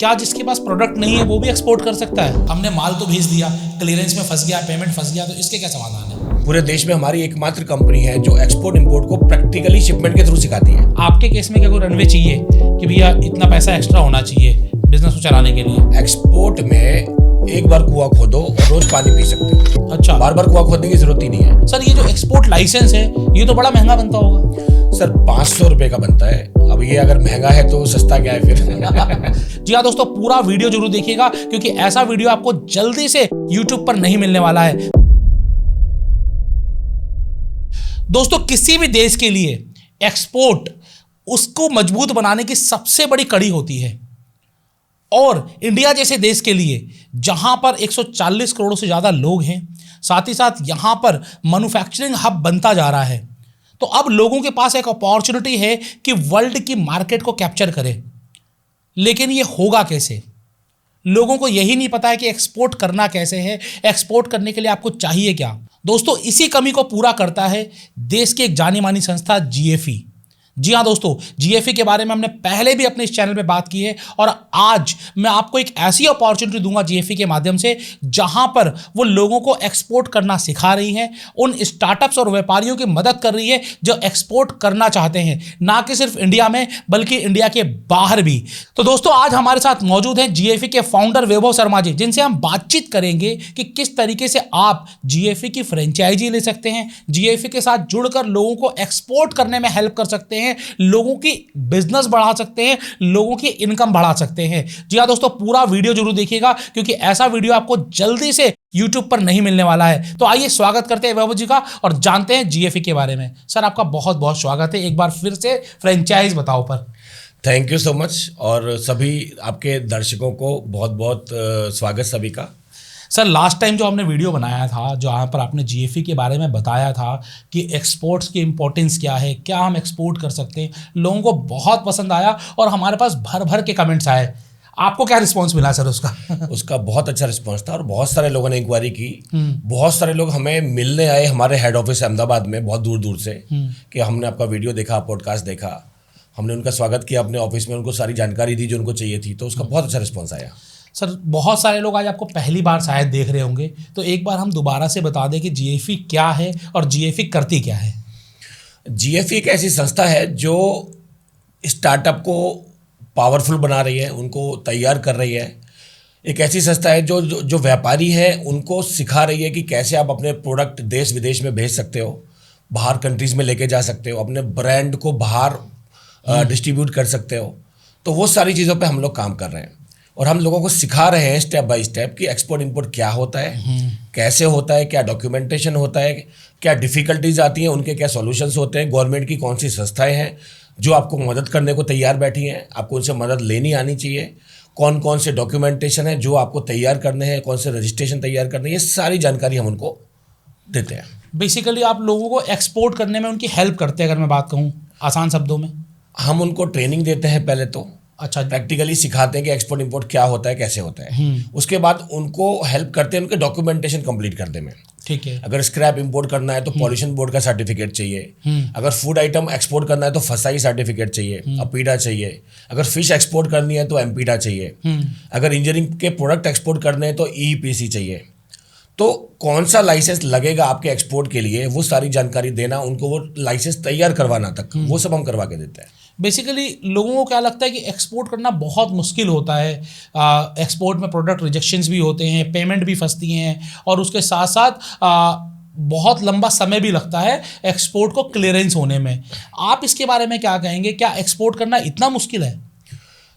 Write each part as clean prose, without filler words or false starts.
क्या जिसके पास प्रोडक्ट नहीं है वो भी एक्सपोर्ट कर सकता है? हमने माल तो भेज दिया, क्लियरेंस में फंस गया, पेमेंट फंस गया, तो इसके क्या समाधान है? पूरे देश में हमारी एकमात्र कंपनी है जो एक्सपोर्ट इंपोर्ट को प्रैक्टिकली शिपमेंट के थ्रू सिखाती है। आपके केस में क्या कोई रनवे चाहिए कि भैया इतना पैसा एक्स्ट्रा होना चाहिए बिजनेस को चलाने के लिए? एक्सपोर्ट में एक बार कुआं खोदो और रोज पानी पी सकते हो। अच्छा, बार बार कुआं खोदने की जरूरत ही नहीं है। सर ये जो एक्सपोर्ट लाइसेंस है ये तो बड़ा महंगा बनता होगा? सर 500 रुपए का बनता है। अब ये अगर महंगा है तो सस्ता क्या है फिर? जी हाँ दोस्तों, पूरा वीडियो जरूर देखिएगा क्योंकि ऐसा वीडियो आपको जल्दी से YouTube पर नहीं मिलने वाला है। दोस्तों, किसी भी देश के लिए एक्सपोर्ट उसको मजबूत बनाने की सबसे बड़ी कड़ी होती है और इंडिया जैसे देश के लिए जहां पर 140 करोड़ से ज़्यादा लोग हैं, साथ ही साथ यहां पर मैन्युफैक्चरिंग हब बनता जा रहा है, तो अब लोगों के पास एक अपॉर्चुनिटी है कि वर्ल्ड की मार्केट को कैप्चर करें। लेकिन ये होगा कैसे? लोगों को यही नहीं पता है कि एक्सपोर्ट करना कैसे है, एक्सपोर्ट करने के लिए आपको चाहिए क्या। दोस्तों, इसी कमी को पूरा करता है देश की एक जानी मानी संस्था GFE। जी हाँ दोस्तों, GFE के बारे में हमने पहले भी अपने इस चैनल पे बात की है और आज मैं आपको एक ऐसी अपॉर्चुनिटी दूंगा GFE के माध्यम से जहां पर वो लोगों को एक्सपोर्ट करना सिखा रही हैं, उन स्टार्टअप्स और व्यापारियों की मदद कर रही है जो एक्सपोर्ट करना चाहते हैं, ना कि सिर्फ इंडिया में बल्कि इंडिया के बाहर भी। तो दोस्तों, आज हमारे साथ मौजूद हैं GFE के फाउंडर वैभव शर्मा जी, जिनसे हम बातचीत करेंगे कि किस तरीके से आप GFE की फ्रेंचाइजी ले सकते हैं, GFE के साथ जुड़कर लोगों को एक्सपोर्ट करने में हेल्प कर सकते हैं, लोगों की बिजनेस बढ़ा सकते हैं, लोगों की इनकम बढ़ा सकते हैं। जी हाँ दोस्तों, पूरा वीडियो जरूर देखिएगा क्योंकि ऐसा वीडियो आपको जल्दी से YouTube पर नहीं मिलने वाला है। तो आइए स्वागत करते हैं वैभव जी का और जानते हैं GFE के बारे में। सर, आपका बहुत बहुत स्वागत है। एक बार फिर से फ्रेंचाइज बताओ पर। थैंक यू सो मच और सभी आपके दर्शकों को बहुत बहुत स्वागत सभी का। सर, लास्ट टाइम जो हमने वीडियो बनाया था, जहाँ पर आपने GFE के बारे में बताया था कि एक्सपोर्ट्स की इंपॉर्टेंस क्या है, क्या हम एक्सपोर्ट कर सकते हैं, लोगों को बहुत पसंद आया और हमारे पास भर भर के कमेंट्स आए। आपको क्या रिस्पांस मिला सर उसका? उसका बहुत अच्छा रिस्पांस था और बहुत सारे लोगों ने इंक्वायरी की। बहुत सारे लोग हमें मिलने आए हमारे हेड ऑफिस अहमदाबाद में बहुत दूर दूर से कि हमने आपका वीडियो देखा, पॉडकास्ट देखा, हमने उनका स्वागत किया अपने ऑफिस में, उनको सारी जानकारी दी जो उनको चाहिए थी, तो उसका बहुत अच्छा रिस्पॉन्स आया। सर, बहुत सारे लोग आज आपको पहली बार शायद देख रहे होंगे, तो एक बार हम दोबारा से बता दें कि GFE क्या है और GFE करती क्या है। GFE एक ऐसी संस्था है जो स्टार्टअप को पावरफुल बना रही है, उनको तैयार कर रही है। एक ऐसी संस्था है जो व्यापारी है उनको सिखा रही है कि कैसे आप अपने प्रोडक्ट देश विदेश में भेज सकते हो, बाहर कंट्रीज़ में लेके जा सकते हो, अपने ब्रांड को बाहर डिस्ट्रीब्यूट कर सकते हो। तो वो सारी चीज़ों पे हम लोग काम कर रहे हैं और हम लोगों को सिखा रहे हैं स्टेप बाय स्टेप कि एक्सपोर्ट इंपोर्ट क्या होता है, कैसे होता है, क्या डॉक्यूमेंटेशन होता है, क्या डिफ़िकल्टीज आती हैं, उनके क्या सॉल्यूशंस होते हैं, गवर्नमेंट की कौन सी संस्थाएं हैं जो आपको मदद करने को तैयार बैठी हैं, आपको उनसे मदद लेनी आनी चाहिए, कौन कौन से डॉक्यूमेंटेशन है जो आपको तैयार करने हैं, कौन से रजिस्ट्रेशन तैयार करने हैं, ये सारी जानकारी हम उनको देते हैं। बेसिकली आप लोगों को एक्सपोर्ट करने में उनकी हेल्प करते हैं, अगर मैं बात कहूँ आसान शब्दों में। हम उनको ट्रेनिंग देते हैं पहले तो। अच्छा, प्रैक्टिकली सिखाते हैं कि एक्सपोर्ट इंपोर्ट क्या होता है, कैसे होता है। उसके बाद उनको हेल्प करते हैं उनके डॉक्यूमेंटेशन कंप्लीट करने में। ठीक है। अगर स्क्रैप इंपोर्ट करना है तो पॉल्यूशन बोर्ड का सर्टिफिकेट चाहिए। अगर फूड आइटम एक्सपोर्ट करना है तो फसाई सर्टिफिकेट चाहिए, अपीडा चाहिए। अगर फिश एक्सपोर्ट करनी है तो एमपीडा चाहिए। अगर इंजीनियरिंग के प्रोडक्ट एक्सपोर्ट करने हैं तो EPC चाहिए। तो कौन सा लाइसेंस लगेगा आपके एक्सपोर्ट के लिए, वो सारी जानकारी देना, उनको वो लाइसेंस तैयार करवाना तक, वो सब हम करवा के देते हैं। बेसिकली लोगों को क्या लगता है कि एक्सपोर्ट करना बहुत मुश्किल होता है। एक्सपोर्ट में प्रोडक्ट रिजेक्शंस भी होते हैं, पेमेंट भी फंसती हैं और उसके साथ साथ बहुत लंबा समय भी लगता है एक्सपोर्ट को क्लियरेंस होने में। आप इसके बारे में क्या कहेंगे? क्या एक्सपोर्ट करना इतना मुश्किल है?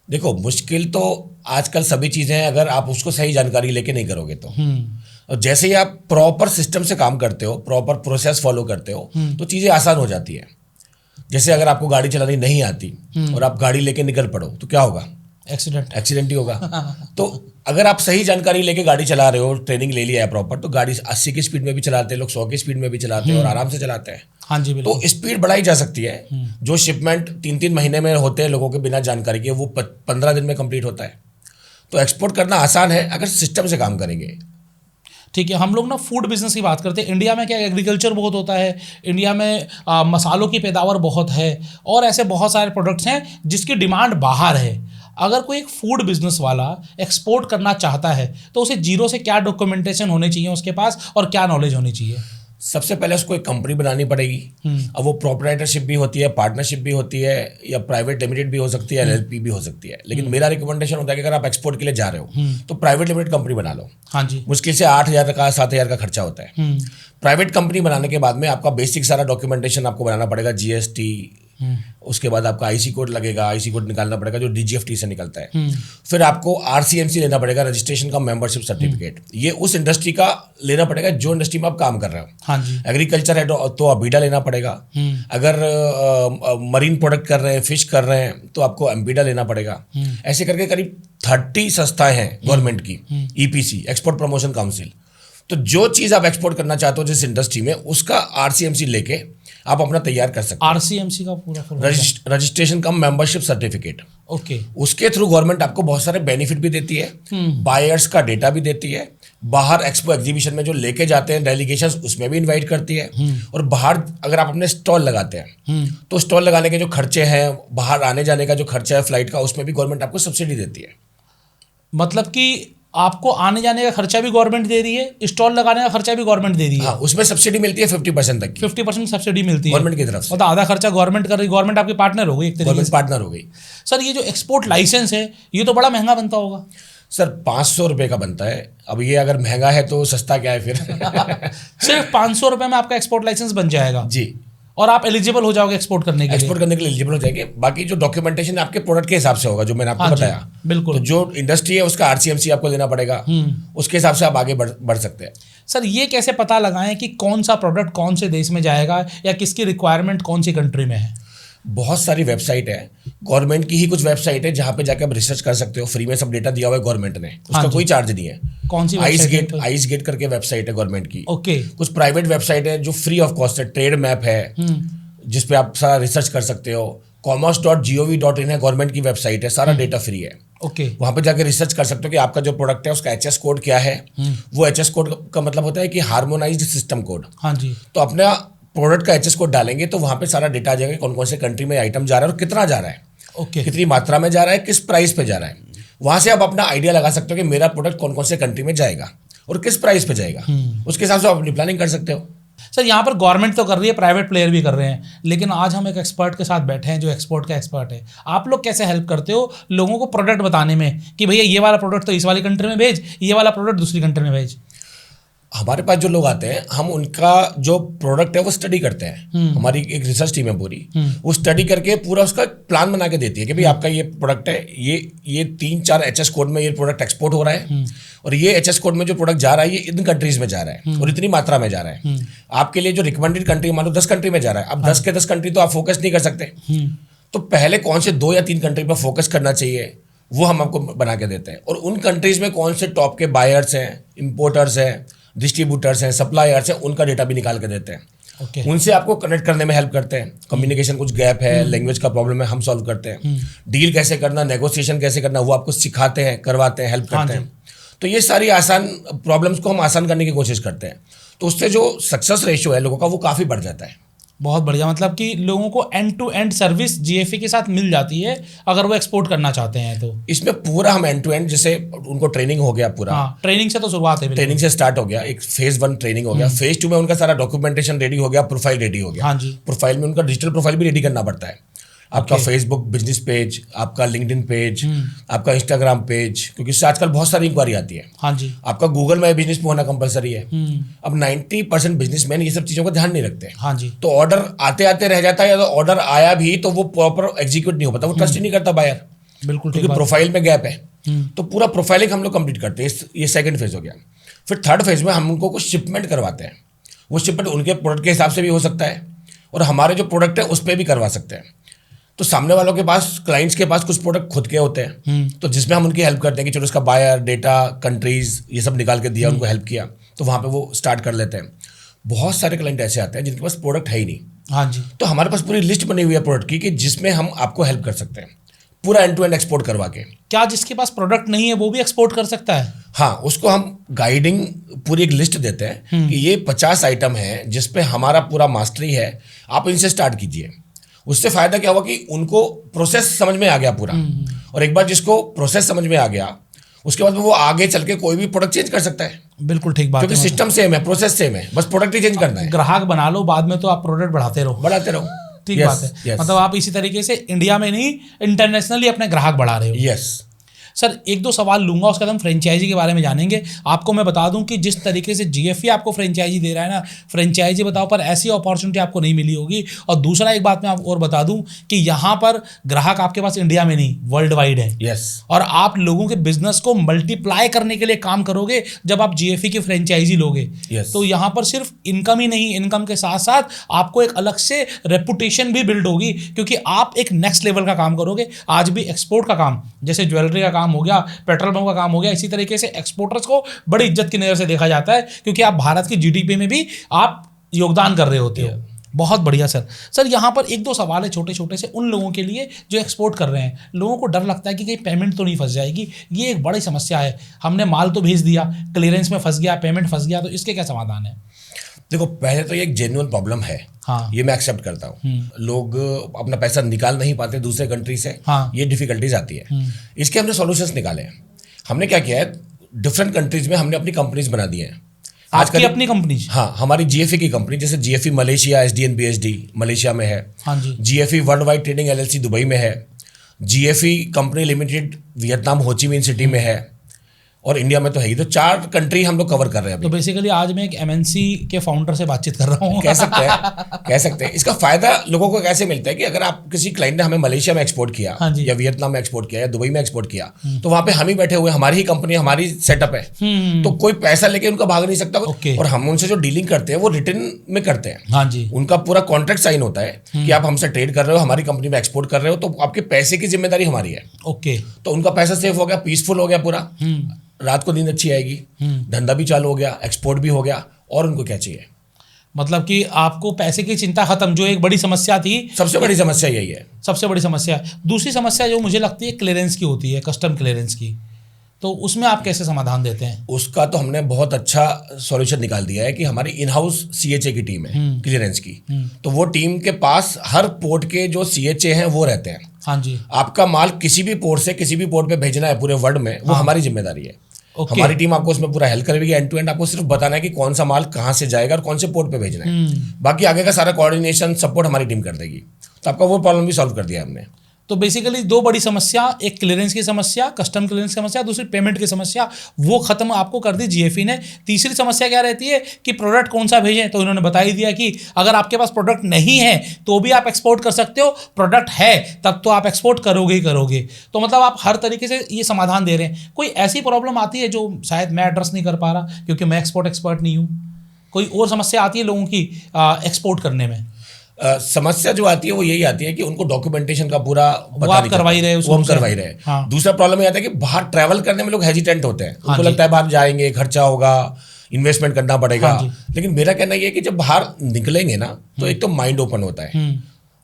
देखो, मुश्किल तो आजकल सभी चीज़ें हैं, अगर आप उसको सही जानकारी लेके नहीं करोगे तो। और जैसे ही आप प्रॉपर सिस्टम से काम करते हो, प्रॉपर प्रोसेस फॉलो करते हो, तो चीज़ें आसान हो जाती है। जैसे अगर आपको गाड़ी चलानी नहीं आती और आप गाड़ी लेके निकल पड़ो तो क्या होगा? एक्सीडेंट ही होगा। तो अगर आप सही जानकारी लेके गाड़ी चला रहे हो, ट्रेनिंग ले लिया है प्रॉपर, तो गाड़ी 80 की स्पीड में भी चलाते हैं लोग, 100 की स्पीड में भी चलाते हैं और आराम से चलाते हैं। हाँ जी, बिल्कुल। तो स्पीड बढ़ाई जा सकती है। जो शिपमेंट 3-3 महीने में होते हैं लोगों के बिना जानकारी के, वो 15 दिन में कंप्लीट होता है। तो एक्सपोर्ट करना आसान है अगर सिस्टम से काम करेंगे। ठीक है, हम लोग ना फूड बिजनेस की बात करते हैं। इंडिया में क्या एग्रीकल्चर बहुत होता है, इंडिया में मसालों की पैदावार बहुत है और ऐसे बहुत सारे प्रोडक्ट्स हैं जिसकी डिमांड बाहर है। अगर कोई एक फूड बिजनेस वाला एक्सपोर्ट करना चाहता है तो उसे जीरो से क्या डॉक्यूमेंटेशन होने चाहिए उसके पास और क्या नॉलेज होनी चाहिए? सबसे पहले उसको एक कंपनी बनानी पड़ेगी। अब वो प्रोप्राइटरशिप भी होती है, पार्टनरशिप भी होती है, या प्राइवेट लिमिटेड भी हो सकती है, एलएलपी भी हो सकती है। लेकिन मेरा रिकमेंडेशन होता है कि अगर आप एक्सपोर्ट के लिए जा रहे हो तो प्राइवेट लिमिटेड कंपनी बना लो। हाँ जी। मुश्किल से 8,000 का 7,000 का खर्चा होता है। प्राइवेट कंपनी बनाने के बाद में आपका बेसिक सारा डॉक्यूमेंटेशन आपको बनाना पड़ेगा, जीएसटी, उसके बाद आपका आईसी कोड लगेगा, आईसी कोड निकालना पड़ेगा जो डीजीएफटी से निकलता है। फिर आपको आरसीएमसी लेना पड़ेगा, रजिस्ट्रेशन का मेंबरशिप सर्टिफिकेट। ये उस इंडस्ट्री का लेना पड़ेगा जो इंडस्ट्री में आप काम कर रहे हो। हाँ जी। एग्रीकल्चर है तो अबीडा लेना पड़ेगा। अगर मरीन प्रोडक्ट कर रहे हैं, फिश कर रहे हैं, तो आपको एम्बीडा लेना पड़ेगा। ऐसे करके करीब 30 संस्थाएं हैं गवर्नमेंट की, ईपीसी, एक्सपोर्ट प्रमोशन काउंसिल। तो जो चीज़ आप एक्सपोर्ट करना चाहते हो जिस इंडस्ट्री में, उसका आरसीएमसी लेके आप अपना तैयार कर सकते हो। आरसीएमसी का पूरा रजिस्ट्रेशन कम मेंबरशिप सर्टिफिकेट। ओके। उसके थ्रू गवर्नमेंट आपको बहुत सारे बेनिफिट भी देती है, बायर्स का डेटा भी देती है, बाहर एक्सपो एग्जीबिशन में जो लेके जाते हैं डेलीगेशंस उसमें भी इनवाइट करती है, और बाहर अगर आप अपने स्टॉल लगाते हैं तो स्टॉल लगाने के जो खर्चे हैं, बाहर आने जाने का जो खर्चा है फ्लाइट का, उसमें भी गवर्नमेंट आपको सब्सिडी देती है। मतलब कि आपको आने जाने का खर्चा भी गवर्नमेंट दे रही है, स्टॉल लगाने का खर्चा भी गवर्नमेंट दे रही है। हाँ, उसमें सब्सिडी मिलती है 50% तक की। 50% सब्सिडी मिलती है गवर्नमेंट की तरफ से। मतलब आधा खर्चा गवर्नमेंट कर रही, गवर्नमेंट आपकी पार्टनर हो गई एक तरीके गवर्नमेंट से। पार्टनर हो गई। सर ये जो एक्सपोर्ट लाइसेंस है ये तो बड़ा महंगा बनता होगा। सर 500 रुपये का बनता है। अब ये अगर महंगा है तो सस्ता क्या है फिर? सिर्फ 500 रुपये में आपका एक्सपोर्ट लाइसेंस बन जाएगा जी, और आप एलिजिबल हो जाओगे एक्सपोर्ट करने के लिए। एक्सपोर्ट करने के लिए एलिजिबल हो जाएंगे। बाकी जो डॉक्यूमेंटेशन आपके प्रोडक्ट के हिसाब से होगा, जो मैंने आपको हाँ जी, बताया, बिल्कुल। तो जो इंडस्ट्री है उसका आरसीएमसी आपको लेना पड़ेगा, उसके हिसाब से आप आगे बढ़ सकते हैं। सर ये कैसे पता लगाएं कि कौन सा प्रोडक्ट कौन से देश में जाएगा या किसकी रिक्वायरमेंट कौन सी कंट्री में है? बहुत सारी वेबसाइट है, गवर्नमेंट की ही कुछ वेबसाइट है जहाँ पे जाके आप रिसर्च कर सकते हो। फ्री में सब डेटा दिया हुआ है गवर्नमेंट ने, उसका कोई चार्ज नहीं है। कौन सी आइस गेट करके वेबसाइट है गवर्नमेंट की। ओके। कुछ प्राइवेट वेबसाइट है जो फ्री ऑफ कॉस्ट है। ट्रेड मैप है जिसपे आप सारा रिसर्च कर सकते हो। commerce.gov.in है, गवर्नमेंट की वेबसाइट है, सारा डेटा फ्री है। ओके। वहाँ पे जाके रिसर्च कर सकते हो कि आपका जो प्रोडक्ट है उसका एचएस कोड क्या है। वो एचएस कोड का मतलब होता है कि हार्मोनाइज्ड सिस्टम कोड। हाँ जी। तो अपना प्रोडक्ट का एचएस कोड डालेंगे तो वहाँ पे सारा डेटा आ जाएगा, कौन कौन से कंट्री में आइटम जा रहा है और कितना जा रहा है, ओके, कितनी मात्रा में जा रहा है, किस प्राइस पे जा रहा है। वहाँ से आप अपना आइडिया लगा सकते हो कि मेरा प्रोडक्ट कौन कौन से कंट्री में जाएगा और किस प्राइस पे जाएगा। उसके हिसाब से आप अपनी प्लानिंग कर सकते हो। सर यहाँ पर गवर्नमेंट तो कर रही है, प्राइवेट प्लेयर भी कर रहे हैं, लेकिन आज हम एक एक्सपर्ट के साथ बैठे हैं जो एक्सपोर्ट का एक्सपर्ट है। आप लोग कैसे हेल्प करते हो लोगों को प्रोडक्ट बताने में कि भैया ये वाला प्रोडक्ट तो इस वाली कंट्री में भेज, ये वाला प्रोडक्ट दूसरी कंट्री में भेज? हमारे पास जो लोग आते हैं, हम उनका जो प्रोडक्ट है वो स्टडी करते हैं। हमारी एक रिसर्च टीम है पूरी, वो स्टडी करके पूरा उसका प्लान बना के देती है कि भाई आपका ये प्रोडक्ट है, ये 3-4 एचएस कोड में ये प्रोडक्ट एक्सपोर्ट हो रहा है, और ये एचएस कोड में जो प्रोडक्ट जा रहा है ये इन कंट्रीज में जा रहा है और इतनी मात्रा में जा रहा है। आपके लिए जो रिकमेंडेड कंट्री मान लो 10 कंट्री में जा रहा है, अब 10 के 10 कंट्री तो आप फोकस नहीं कर सकते, तो पहले कौन से 2 या 3 कंट्री पर फोकस करना चाहिए वो हम आपको बना के देते हैं। और उन कंट्रीज में कौन से टॉप के बायर्स हैं, इंपोर्टर्स हैं, डिस्ट्रीब्यूटर्स हैं, सप्लायर्स हैं, उनका डेटा भी निकाल के देते हैं। ओके। उनसे आपको कनेक्ट करने में हेल्प करते हैं। कम्युनिकेशन कुछ गैप है, लैंग्वेज का प्रॉब्लम है, हम सॉल्व करते हैं। डील कैसे करना, नेगोशिएशन कैसे करना, वो आपको सिखाते हैं, करवाते हैं, हेल्प करते हैं। तो ये सारी आसान प्रॉब्लम्स को हम आसान करने की कोशिश करते हैं। तो उससे जो सक्सेस रेशियो है लोगों का वो काफ़ी बढ़ जाता है। बहुत बढ़िया, मतलब कि लोगों को end to end service GFE के साथ मिल जाती है अगर वो एक्सपोर्ट करना चाहते हैं तो। इसमें पूरा हम एंड टू एंड, जैसे उनको ट्रेनिंग हो गया पूरा। हाँ, ट्रेनिंग से तो शुरुआत है। ट्रेनिंग से स्टार्ट हो गया, एक फेज 1 ट्रेनिंग हो गया, फेज 2 में उनका सारा डॉक्यूमेंटेशन रेडी हो गया, प्रोफाइल रेडी हो गया। हाँ जी। प्रोफाइल में उनका डिजिटल प्रोफाइल भी रेडी करना पड़ता है। आपका फेसबुक बिजनेस पेज, आपका लिंक्डइन पेज, आपका इंस्टाग्राम पेज, क्योंकि इससे आजकल बहुत सारी इंक्वायरी आती है। हाँ जी। आपका गूगल में बिजनेस में होना कंपलसरी है। अब 90% बिजनेसमैन ये सब चीज़ों का ध्यान नहीं रखते। हाँ जी। तो ऑर्डर आते आते रह जाता है, या तो ऑर्डर आया भी तो वो प्रॉपर एग्जीक्यूट नहीं हो पाता, वो ट्रस्ट ही नहीं करता बायर, बिल्कुल, क्योंकि प्रोफाइल में गैप है। तो पूरा प्रोफाइलिंग हम लोग कंप्लीट करते हैं। ये सेकंड फेज हो गया। फिर थर्ड फेज में हम उनको कुछ शिपमेंट करवाते हैं। वो शिपमेंट उनके प्रोडक्ट के हिसाब से भी हो सकता है और हमारे जो प्रोडक्ट है उस पर भी करवा सकते हैं। तो सामने वालों के पास, क्लाइंट्स के पास कुछ प्रोडक्ट खुद के होते हैं, तो जिसमें हम उनकी हेल्प करते हैं कि चलो उसका बायर, डेटा, कंट्रीज, ये सब निकाल के दिया, उनको हेल्प किया, तो वहाँ पे वो स्टार्ट कर लेते हैं। बहुत सारे क्लाइंट ऐसे आते हैं जिनके पास प्रोडक्ट है ही नहीं। हाँ जी। तो हमारे पास पूरी लिस्ट बनी हुई है प्रोडक्ट की कि जिसमें हम आपको हेल्प कर सकते हैं पूरा एंड टू एंड एक्सपोर्ट करवा के। क्या जिसके पास प्रोडक्ट नहीं है वो भी एक्सपोर्ट कर सकता है? हाँ, उसको हम गाइडिंग पूरी एक लिस्ट देते हैं कि ये 50 आइटम है जिस पे हमारा पूरा मास्टरी है, आप इनसे स्टार्ट कीजिए। उससे फायदा क्या हुआ कि उनको प्रोसेस समझ में आ गया पूरा, और एक बार जिसको प्रोसेस समझ में आ गया उसके बाद वो आगे चल के कोई भी प्रोडक्ट चेंज कर सकता है, बिल्कुल ठीक बात है। क्योंकि सिस्टम सेम है, प्रोसेस सेम है, बस प्रोडक्ट ही चेंज करना है। ग्राहक बना लो, बाद में तो आप प्रोडक्ट बढ़ाते रहो। ठीक बात है। yes. मतलब आप इसी तरीके से इंडिया में नहीं, इंटरनेशनली अपने ग्राहक बढ़ा रहे हो। यस सर एक दो सवाल लूंगा, उसके बाद हम फ्रेंचाइजी के बारे में जानेंगे। आपको मैं बता दूं कि जिस तरीके से जीएफई आपको फ्रेंचाइजी दे रहा है ना, फ्रेंचाइजी बताओ पर ऐसी अपॉर्चुनिटी आपको नहीं मिली होगी। और दूसरा एक बात मैं आपको और बता दूं कि यहाँ पर ग्राहक आपके पास इंडिया में नहीं, वर्ल्ड वाइड है। यस और आप लोगों के बिजनेस को मल्टीप्लाई करने के लिए काम करोगे जब आप जीएफई की फ्रेंचाइजी लोगे। Yes. तो यहाँ पर सिर्फ इनकम ही नहीं, इनकम के साथ साथ आपको एक अलग से रेपुटेशन भी बिल्ड होगी, क्योंकि आप एक नेक्स्ट लेवल का काम करोगे। आज भी एक्सपोर्ट का काम, जैसे ज्वेलरी का काम हो गया, पेट्रोल पंप का काम हो गया, इसी तरीके से एक्सपोर्टर्स को बड़ी इज्जत की नज़र से देखा जाता है, क्योंकि आप भारत की जीडीपी में भी आप योगदान कर रहे होते हो। बहुत बढ़िया सर यहाँ पर एक दो सवाल है छोटे छोटे से उन लोगों के लिए जो एक्सपोर्ट कर रहे हैं। लोगों को डर लगता है कि कहीं पेमेंट तो नहीं फंस जाएगी, ये एक बड़ी समस्या है। हमने माल तो भेज दिया, क्लियरेंस में फंस गया, पेमेंट फंस गया, तो इसके क्या समाधान है? देखो, पहले तो ये एक जेन्युइन प्रॉब्लम है। हाँ। ये मैं एक्सेप्ट करता हूँ। लोग अपना पैसा निकाल नहीं पाते दूसरे कंट्री से। हाँ। ये डिफिकल्टीज आती है। इसके हमने सॉल्यूशंस निकाले हैं। हमने क्या किया है, डिफरेंट कंट्रीज में हमने अपनी कंपनीज बना दी हैं। आपकी अपनी कंपनी? हाँ, हमारी जीएफई की कंपनी, जैसे GFE Malaysia SDN BSD Malaysia में है। हाँ जी। GFE world wide trading LLC Dubai में है। जीएफई कंपनी लिमिटेड वियतनाम होची मिन सिटी में है, और इंडिया में तो है ही। तो 4 कंट्री हम लोग कवर कर रहे हैं अभी। तो बेसिकली आज मैं एक एमएनसी के फाउंडर से बातचीत कर रहा हूँ। कह सकते हैं। इसका फायदा लोगों को कैसे मिलता है कि अगर आप किसी क्लाइंट ने हमें मलेशिया में एक्सपोर्ट किया, हाँ जी। या वियतनाम में एक्सपोर्ट किया, या दुबई में एक्सपोर्ट किया, तो वहां पे हम ही बैठे हुए, हमारी ही कंपनी, हमारी सेटअप है, तो कोई पैसा लेके उनका भाग नहीं सकता। और हम उनसे जो डीलिंग करते हैं वो रिटर्न में करते हैं। हाँ जी। उनका पूरा कॉन्ट्रैक्ट साइन होता है कि आप हमसे ट्रेड कर रहे हो, हमारी कंपनी में एक्सपोर्ट कर रहे हो, तो आपके पैसे की जिम्मेदारी हमारी है। ओके। तो उनका पैसा सेफ हो गया, पीसफुल हो गया पूरा, रात को नींद अच्छी आएगी, धंधा भी चालू हो गया, एक्सपोर्ट भी हो गया, और उनको क्या चाहिए? मतलब कि आपको पैसे की चिंता खत्म, जो एक बड़ी समस्या थी। सबसे बड़ी समस्या यही है। सबसे बड़ी समस्या। दूसरी समस्या जो मुझे लगती है क्लियरेंस की होती है, कस्टम क्लियरेंस की। तो उसमें आप कैसे समाधान देते हैं? उसका तो हमने बहुत अच्छा सॉल्यूशन निकाल दिया है कि हमारी इन हाउस सीएचए की टीम है क्लियरेंस की। तो वो टीम के पास हर पोर्ट के जो सीएचए हैं वो रहते हैं। हाँ जी। आपका माल किसी भी पोर्ट से किसी भी पोर्ट पे भेजना है पूरे वर्ल्ड में, वो हमारी जिम्मेदारी है। हमारी टीम आपको उसमें पूरा हेल्प करेगी, एंड टू एंड। आपको सिर्फ बताना है कि कौन सा माल कहाँ से जाएगा और कौन से पोर्ट पे भेजना है। बाकी आगे का सारा कोऑर्डिनेशन सपोर्ट हमारी टीम कर देगी। तो आपका वो प्रॉब्लम भी सॉल्व कर दिया हमने। तो बेसिकली 2 बड़ी समस्या, एक क्लियरेंस की समस्या, कस्टम क्लियरेंस की समस्या, दूसरी पेमेंट की समस्या, वो खत्म आपको कर दी जीएफई ने। तीसरी समस्या क्या रहती है कि प्रोडक्ट कौन सा भेजें, तो इन्होंने बता ही दिया कि अगर आपके पास प्रोडक्ट नहीं है तो भी आप एक्सपोर्ट कर सकते हो, प्रोडक्ट है तब तो आप एक्सपोर्ट करोगे ही करोगे। तो मतलब आप हर तरीके से ये समाधान दे रहे हैं। कोई ऐसी प्रॉब्लम आती है जो शायद मैं एड्रेस नहीं कर पा रहा क्योंकि मैं एक्सपर्ट नहीं हूँ? कोई और समस्या आती है लोगों की एक्सपोर्ट करने में? समस्या जो आती है वो यही आती है कि उनको डॉक्यूमेंटेशन का पूरा वो आप करवाई रहे, वो हम करवाई रहे। हाँ। दूसरा प्रॉब्लम ये आता है कि बाहर ट्रैवल करने में लोग हेजिटेंट होते हैं। हाँ उनको लगता है बाहर जाएंगे, खर्चा होगा, इन्वेस्टमेंट करना पड़ेगा। हाँ। लेकिन मेरा कहना ये है कि जब बाहर निकलेंगे ना, तो एक तो माइंड ओपन होता है,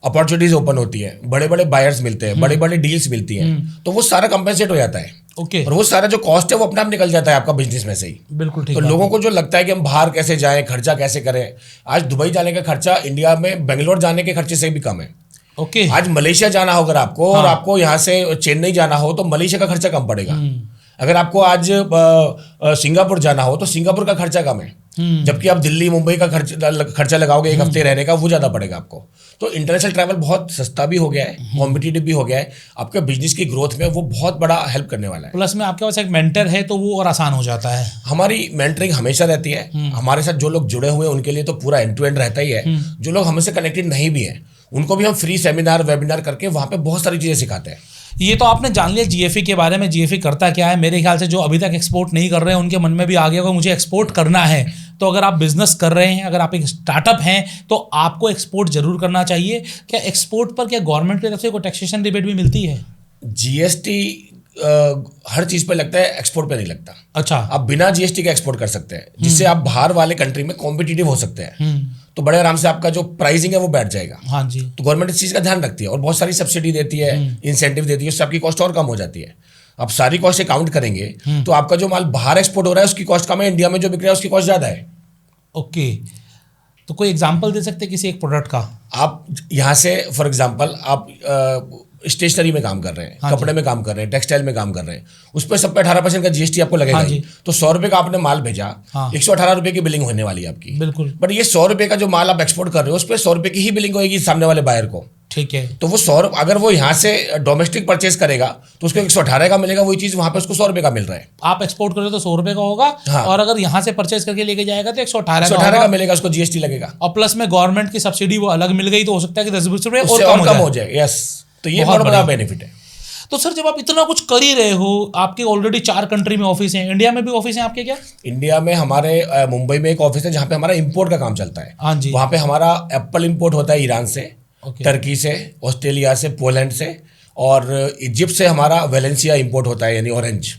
अपॉर्चुनिटीज ओपन होती है, बड़े बड़े बायर्स मिलते हैं, बड़े बड़े डील्स मिलती हैं, तो वो सारा कंपेंसेट हो जाता है। ओके। और वो सारा जो कॉस्ट है वो अपने आप निकल जाता है आपका बिजनेस में से ही। बिल्कुल ठीक। तो लोगों को जो लगता है कि हम बाहर कैसे जाएं, खर्चा कैसे करें, आज दुबई जाने का खर्चा इंडिया में बेंगलोर जाने के खर्चे से भी कम है। ओके। आज मलेशिया जाना हो अगर आपको, और आपको यहाँ से चेन्नई जाना हो, तो मलेशिया का खर्चा कम पड़ेगा। अगर आपको आज सिंगापुर जाना हो तो सिंगापुर का खर्चा कम है, जबकि आप दिल्ली मुंबई का खर्चा लगाओगे 1 हफ्ते रहने का, वो ज़्यादा पड़ेगा आपको। तो इंटरनेशनल ट्रैवल बहुत सस्ता भी हो गया है, कॉम्पिटिटिव भी हो गया है, आपके बिजनेस की ग्रोथ में वो बहुत बड़ा हेल्प करने वाला है। प्लस में आपके पास एक मेंटर है तो वो और आसान हो जाता है। हमारी मेंटरिंग हमेशा रहती है। हमारे साथ जो लोग जुड़े हुए हैं उनके लिए तो पूरा एंड टू एंड रहता ही है। जो लोग हमसे कनेक्टेड नहीं भी हैं उनको भी हम फ्री सेमिनार वेबिनार करके वहाँ पे बहुत सारी चीज़ें सिखाते हैं। ये तो आपने जान लिया जीएफई के बारे में, जीएफई करता क्या है। मेरे ख्याल से जो अभी तक एक्सपोर्ट नहीं कर रहे हैं उनके मन में भी आ गया होगा मुझे एक्सपोर्ट करना है। तो अगर आप बिजनेस कर रहे हैं, अगर आप एक स्टार्टअप हैं, तो आपको एक्सपोर्ट जरूर करना चाहिए। क्या एक्सपोर्ट पर क्या गवर्नमेंट की तरफ से कोई टैक्सेशन रिबेट भी मिलती है? जीएसटी हर चीज़ पे लगता है, एक्सपोर्ट पे नहीं लगता। अच्छा। आप बिना जीएसटी के एक्सपोर्ट कर सकते हैं, जिससे आप बाहर वाले कंट्री में कॉम्पिटिटिव हो सकते हैं। तो बड़े आराम से आपका जो प्राइसिंग है वो बैठ जाएगा। हाँ जी। तो गवर्नमेंट इस चीज़ का ध्यान रखती है और बहुत सारी सब्सिडी देती है, इंसेंटिव देती है, उससे आपकी कॉस्ट और कम हो जाती है। आप सारी कॉस्ट अकाउंट करेंगे तो आपका जो माल बाहर एक्सपोर्ट हो रहा है उसकी कॉस्ट कम है, इंडिया में जो बिक रहा है उसकी कॉस्ट ज़्यादा है। ओके। तो तो कोई एग्जांपल दे सकते हैं किसी एक प्रोडक्ट का? आप यहाँ से फॉर एग्जांपल आप स्टेशनरी में काम कर रहे हैं, हाँ कपड़े में काम कर रहे हैं, टेक्सटाइल में काम कर रहे हैं, उस पर सब पे 18% का जीएसटी आपको लगेगा हाँ ही। जी। तो 100 रुपये का आपने माल भेजा, हाँ। 118 रुपये की बिलिंग होने वाली है आपकी। बिल्कुल। बट ये 100 रुपये का जो माल आप एक्सपोर्ट कर रहे हो उस पर 100 रुपये की ही बिलिंग होगी सामने वाले बायर को। ठीक है। तो वो 100 अगर वो यहाँ से डोमेस्टिक परचेज करेगा तो उसको 118 का मिलेगा, वही चीज़ वहाँ पे उसको 100 रुपये का मिल रहा है। आप एक्सपोर्ट करोगे तो 100 रुपये का होगा। हाँ। और अगर यहाँ से परचेज करके लेके जाएगा तो 118 का 118 का होगा। मिलेगा, उसको जीएसटी लगेगा और प्लस में गवर्नमेंट की सब्सिडी वो अलग मिल गई तो हो सकता है कि 10-20 रुपये उससे और कम हो जाए। यस, तो ये बहुत बहुत बड़ा बढ़िया। बेनिफिट है। तो सर जब आप इतना कुछ कर ही रहे हो, आपके ऑलरेडी 4 कंट्री में ऑफिस हैं, इंडिया में भी ऑफिस हैं आपके क्या? इंडिया में हमारे मुंबई में एक ऑफिस है जहाँ पे हमारा इंपोर्ट का काम चलता है। हाँ जी। वहाँ पे हमारा एप्पल इंपोर्ट होता है ईरान से, ओके। टर्की से, ऑस्ट्रेलिया से, पोलैंड से, और इजिप्ट से हमारा वेलेंसिया इंपोर्ट होता है यानी ऑरेंज,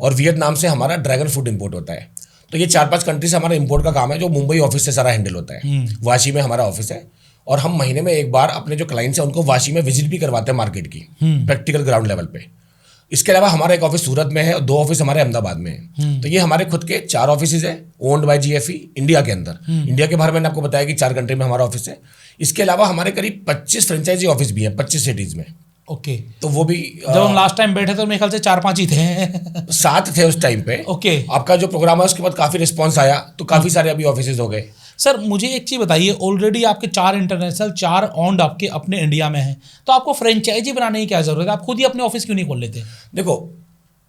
और वियतनाम से हमारा ड्रैगन फ्रूट इंपोर्ट होता है। तो ये 4-5 कंट्री से हमारा इंपोर्ट का काम है जो मुंबई ऑफिस से सारा हैंडल होता है। वाशी में हमारा ऑफिस है और हम महीने में एक बार अपने जो क्लाइंट्स हैं उनको वाशी में विजिट भी करवाते हैं मार्केट की, प्रैक्टिकल ग्राउंड लेवल पे। इसके अलावा हमारा एक ऑफिस सूरत में है और 2 ऑफिस हमारे अहमदाबाद में है। तो ये हमारे खुद के 4 ऑफिस है ओन्ड बाय जीएफई इंडिया के अंदर। इंडिया के बाहर मैंने आपको बताया कि 4 कंट्री में हमारा ऑफिस है। इसके अलावा हमारे करीब 25 फ्रेंचाइजी ऑफिस भी हैं 25 सिटीज में। ओके। तो वो भी जब हम लास्ट टाइम बैठे तो मेरे ख्याल से 4-5 ही थे। 7 थे उस टाइम पे। ओके। आपका जो प्रोग्राम है उसके बाद काफी रिस्पॉन्स आया तो काफी सारे अभी ऑफिस हो गए। सर मुझे एक चीज़ बताइए, ऑलरेडी आपके 4 इंटरनेशनल, 4 ऑन्ड आपके अपने इंडिया में हैं, तो आपको फ्रेंचाइजी बनाने की क्या जरूरत है? आप खुद ही अपने ऑफिस क्यों नहीं खोल लेते? देखो,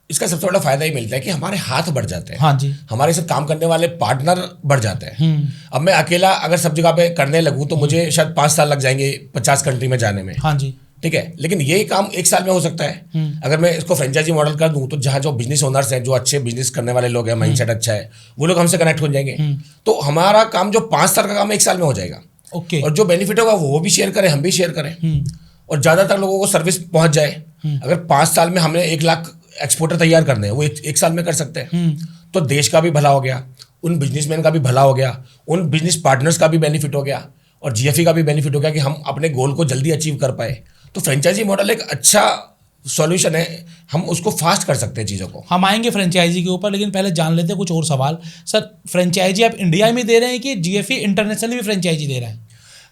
इसका सबसे बड़ा फायदा ये मिलता है कि हमारे हाथ बढ़ जाते हैं। हाँ जी। हमारे साथ काम करने वाले पार्टनर बढ़ जाते हैं। अब मैं अकेला अगर सब जगह पे करने लगूं तो मुझे शायद 5 साल लग जाएंगे 50 कंट्री में जाने में। हाँ जी। ठीक है, लेकिन ये काम 1 साल में हो सकता है अगर मैं इसको फ्रेंचाइजी मॉडल कर दूं। तो जहाँ जो बिजनेस ओनर्स हैं, जो अच्छे बिजनेस करने वाले लोग हैं, माइंडसेट अच्छा है, वो लोग हमसे कनेक्ट हो जाएंगे। तो हमारा काम जो 5 साल का काम 1 साल में हो जाएगा। ओके। और जो बेनिफिट होगा वो भी शेयर करें, हम भी शेयर करें, और ज़्यादातर लोगों को सर्विस पहुंच जाए। अगर 5 साल में हमने 1 लाख एक्सपोर्टर तैयार करने हैं, वो 1 साल में कर सकते हैं। तो देश का भी भला हो गया, उन बिजनेसमैन का भी भला हो गया, उन बिजनेस पार्टनर्स का भी बेनिफिट हो गया, और जीएफई का भी बेनिफिट हो गया कि हम अपने गोल को जल्दी अचीव कर पाए। तो फ्रेंचाइजी मॉडल एक अच्छा सॉल्यूशन है, हम उसको फास्ट कर सकते हैं चीज़ों को। हम आएंगे फ्रेंचाइजी के ऊपर, लेकिन पहले जान लेते हैं कुछ और सवाल। सर फ्रेंचाइजी आप इंडिया में दे रहे हैं कि जीएफई इंटरनेशनली भी फ्रेंचाइजी दे रहा है?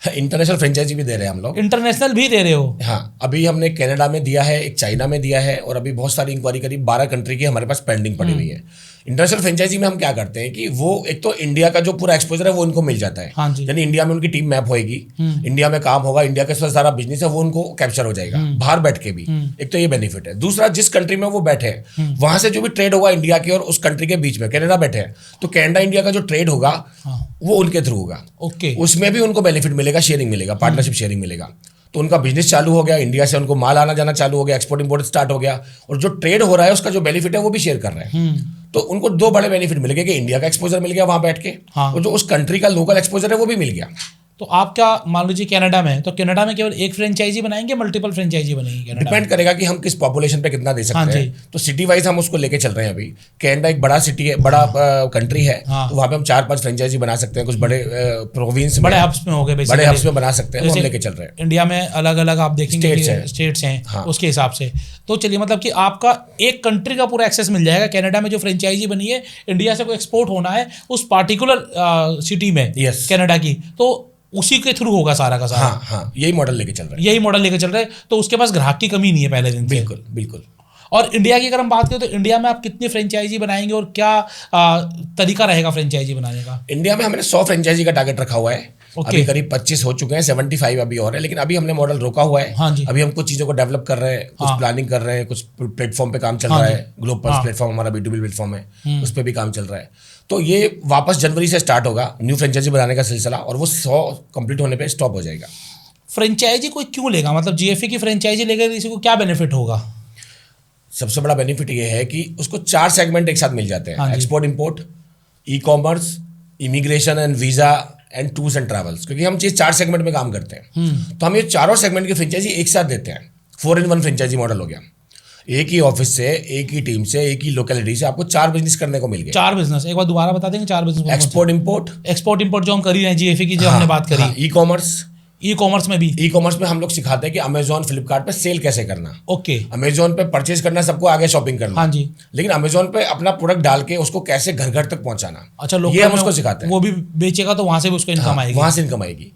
इंटरनेशनल फ्रेंचाइजी भी दे रहे हैं हम लोग। इंटरनेशनल भी दे रहे हो? हाँ, अभी हमने कनाडा में दिया है, एक चाइना में दिया है, और अभी बहुत सारी इंक्वायरी करी 12 कंट्री की हमारे पास पेंडिंग पड़ी हुई है। इंटरनेशनल फ्रेंचाइजी में हम क्या करते हैं कि वो एक तो इंडिया का जो पूरा एक्सपोजर है वो उनको मिल जाता है। हाँ जी। यानी इंडिया में उनकी टीम मैप होएगी, इंडिया में काम होगा, इंडिया के सारा बिजनेस है वो उनको कैप्चर हो जाएगा बाहर बैठ के भी। एक तो ये बेनिफिट है। दूसरा, जिस कंट्री में वो बैठे हैं वहां से जो भी ट्रेड होगा इंडिया की और उस कंट्री के बीच में, कनाडा बैठे हैं तो कनाडा इंडिया का जो ट्रेड होगा वो उनके थ्रू होगा। ओके। उसमें भी उनको बेनिफिट मिलेगा, शेयरिंग मिलेगा, पार्टनरशिप शेयरिंग मिलेगा। तो उनका बिजनेस चालू हो गया, इंडिया से उनको माल आना जाना चालू हो गया, एक्सपोर्ट इंपोर्ट स्टार्ट हो गया, और जो ट्रेड हो रहा है उसका जो बेनिफिट है वो भी शेयर कर रहे हैं। तो उनको 2 बड़े बेनिफिट मिल गए कि इंडिया का एक्सपोजर मिल गया वहां बैठ के, हाँ। और जो उस कंट्री का लोकल एक्सपोजर है वो भी मिल गया। तो आप क्या मान लीजिए कनाडा में है तो कनाडा में केवल एक फ्रेंचाइजी बनाएंगे, मल्टीपल फ्रेंचाइजी बनेगी कनाडा में? डिपेंड करेगा कि हम किस पॉपुलेशन पे कितना दे हाँ सकते जी। हैं। तो सिटी वाइज हम उसको लेके चल रहे हैं। अभी कनाडा एक बड़ा सिटी है, बड़ा कंट्री है, हाँ। तो वहाँ पे हम 4-5 फ्रेंचाइजी बना सकते हैं। कुछ बड़े प्रोविंस बड़े हब्स में हो गए बड़े बेसिकली। हब्स में बना सकते हैं, वो हम जैसे लेके चल रहे हैं। इंडिया में अलग अलग आप देखेंगे States हैं। स्टेट्स हैं, हाँ। उसके हिसाब से। तो चलिए मतलब कि आपका एक कंट्री का पूरा एक्सेस मिल जाएगा। कनाडा में जो फ्रेंचाइजी बनी है, इंडिया से कोई एक्सपोर्ट होना है उस पार्टिकुलर सिटी में Yes। कनाडा की, तो उसी के थ्रू होगा सारा का सारा। हाँ हाँ, यही मॉडल लेके चल रहे हैं। यही मॉडल लेकर चल रहे हैं, तो उसके पास ग्राहक की कमी नहीं है पहले दिन से। बिल्कुल बिल्कुल। और इंडिया की अगर हम बात करें तो इंडिया में आप कितनी फ्रेंचाइजी बनाएंगे और क्या तरीका रहेगा फ्रेंचाइजी बनाने का? इंडिया में हमने 100 फ्रेंचाइजी का टारगेट रखा हुआ है। ओके। अभी करीब 25 हो चुके हैं, 75 अभी और है, लेकिन अभी हमने मॉडल रोका हुआ है। हाँ जी। अभी हम कुछ चीज़ों को डेवलप कर रहे हैं, कुछ हाँ। प्लानिंग कर रहे हैं, कुछ प्लेटफॉर्म पे काम चल हाँ रहा जी। है। ग्लोबल हाँ। प्लेटफॉर्म हमारा B2B प्लेटफॉर्म है, उस पर भी काम चल रहा है। तो ये वापस जनवरी से स्टार्ट होगा न्यू फ्रेंचाइजी बनाने का सिलसिला, और वो 100 कंप्लीट होने पर स्टॉप हो जाएगा। फ्रेंचाइजी कोई क्यों लेगा? मतलब जीएफई की फ्रेंचाइजी लेकर किसी को क्या बेनिफिट होगा? सबसे बड़ा बेनिफिट ये है कि उसको 4 सेगमेंट एक साथ मिल जाते हैं। हाँ जी। Export import, e commerce, immigration and visa and tours and travels, क्योंकि हम ये 4 सेगमेंट में काम करते हैं। तो हम ये चारों सेगमेंट की फ्रेंचाइजी एक साथ देते हैं। 4-in-1 फ्रेंचाइजी मॉडल हो गया। एक ही ऑफिस से, एक ही टीम से, एक ही लोकेलिटी से आपको 4 बिजनेस करने को मिल गए। 4 बिजनेस एक बार दोबारा बता देंगे? 4 business export import, export import जो हम कर ही रहे हैं जीएफई की, जो हमने बात करी। ई कॉमर्स, ई कॉमर्स में भी? ई कॉमर्स में हम लोग सिखाते हैं कि अमेजोन फ्लिपकार्ट पे सेल कैसे करना। ओके। अमेजोन पे परचेज करना सबको, आगे शॉपिंग करना। हाँ जी। लेकिन अमेजोन पे अपना प्रोडक्ट डाल के उसको कैसे घर घर तक पहुंचाना, अच्छा, ये हम उसको सिखाते हैं। वो भी बेचेगा तो वहां से भी उसको इनकम आएगी। वहां से इनकम आएगी।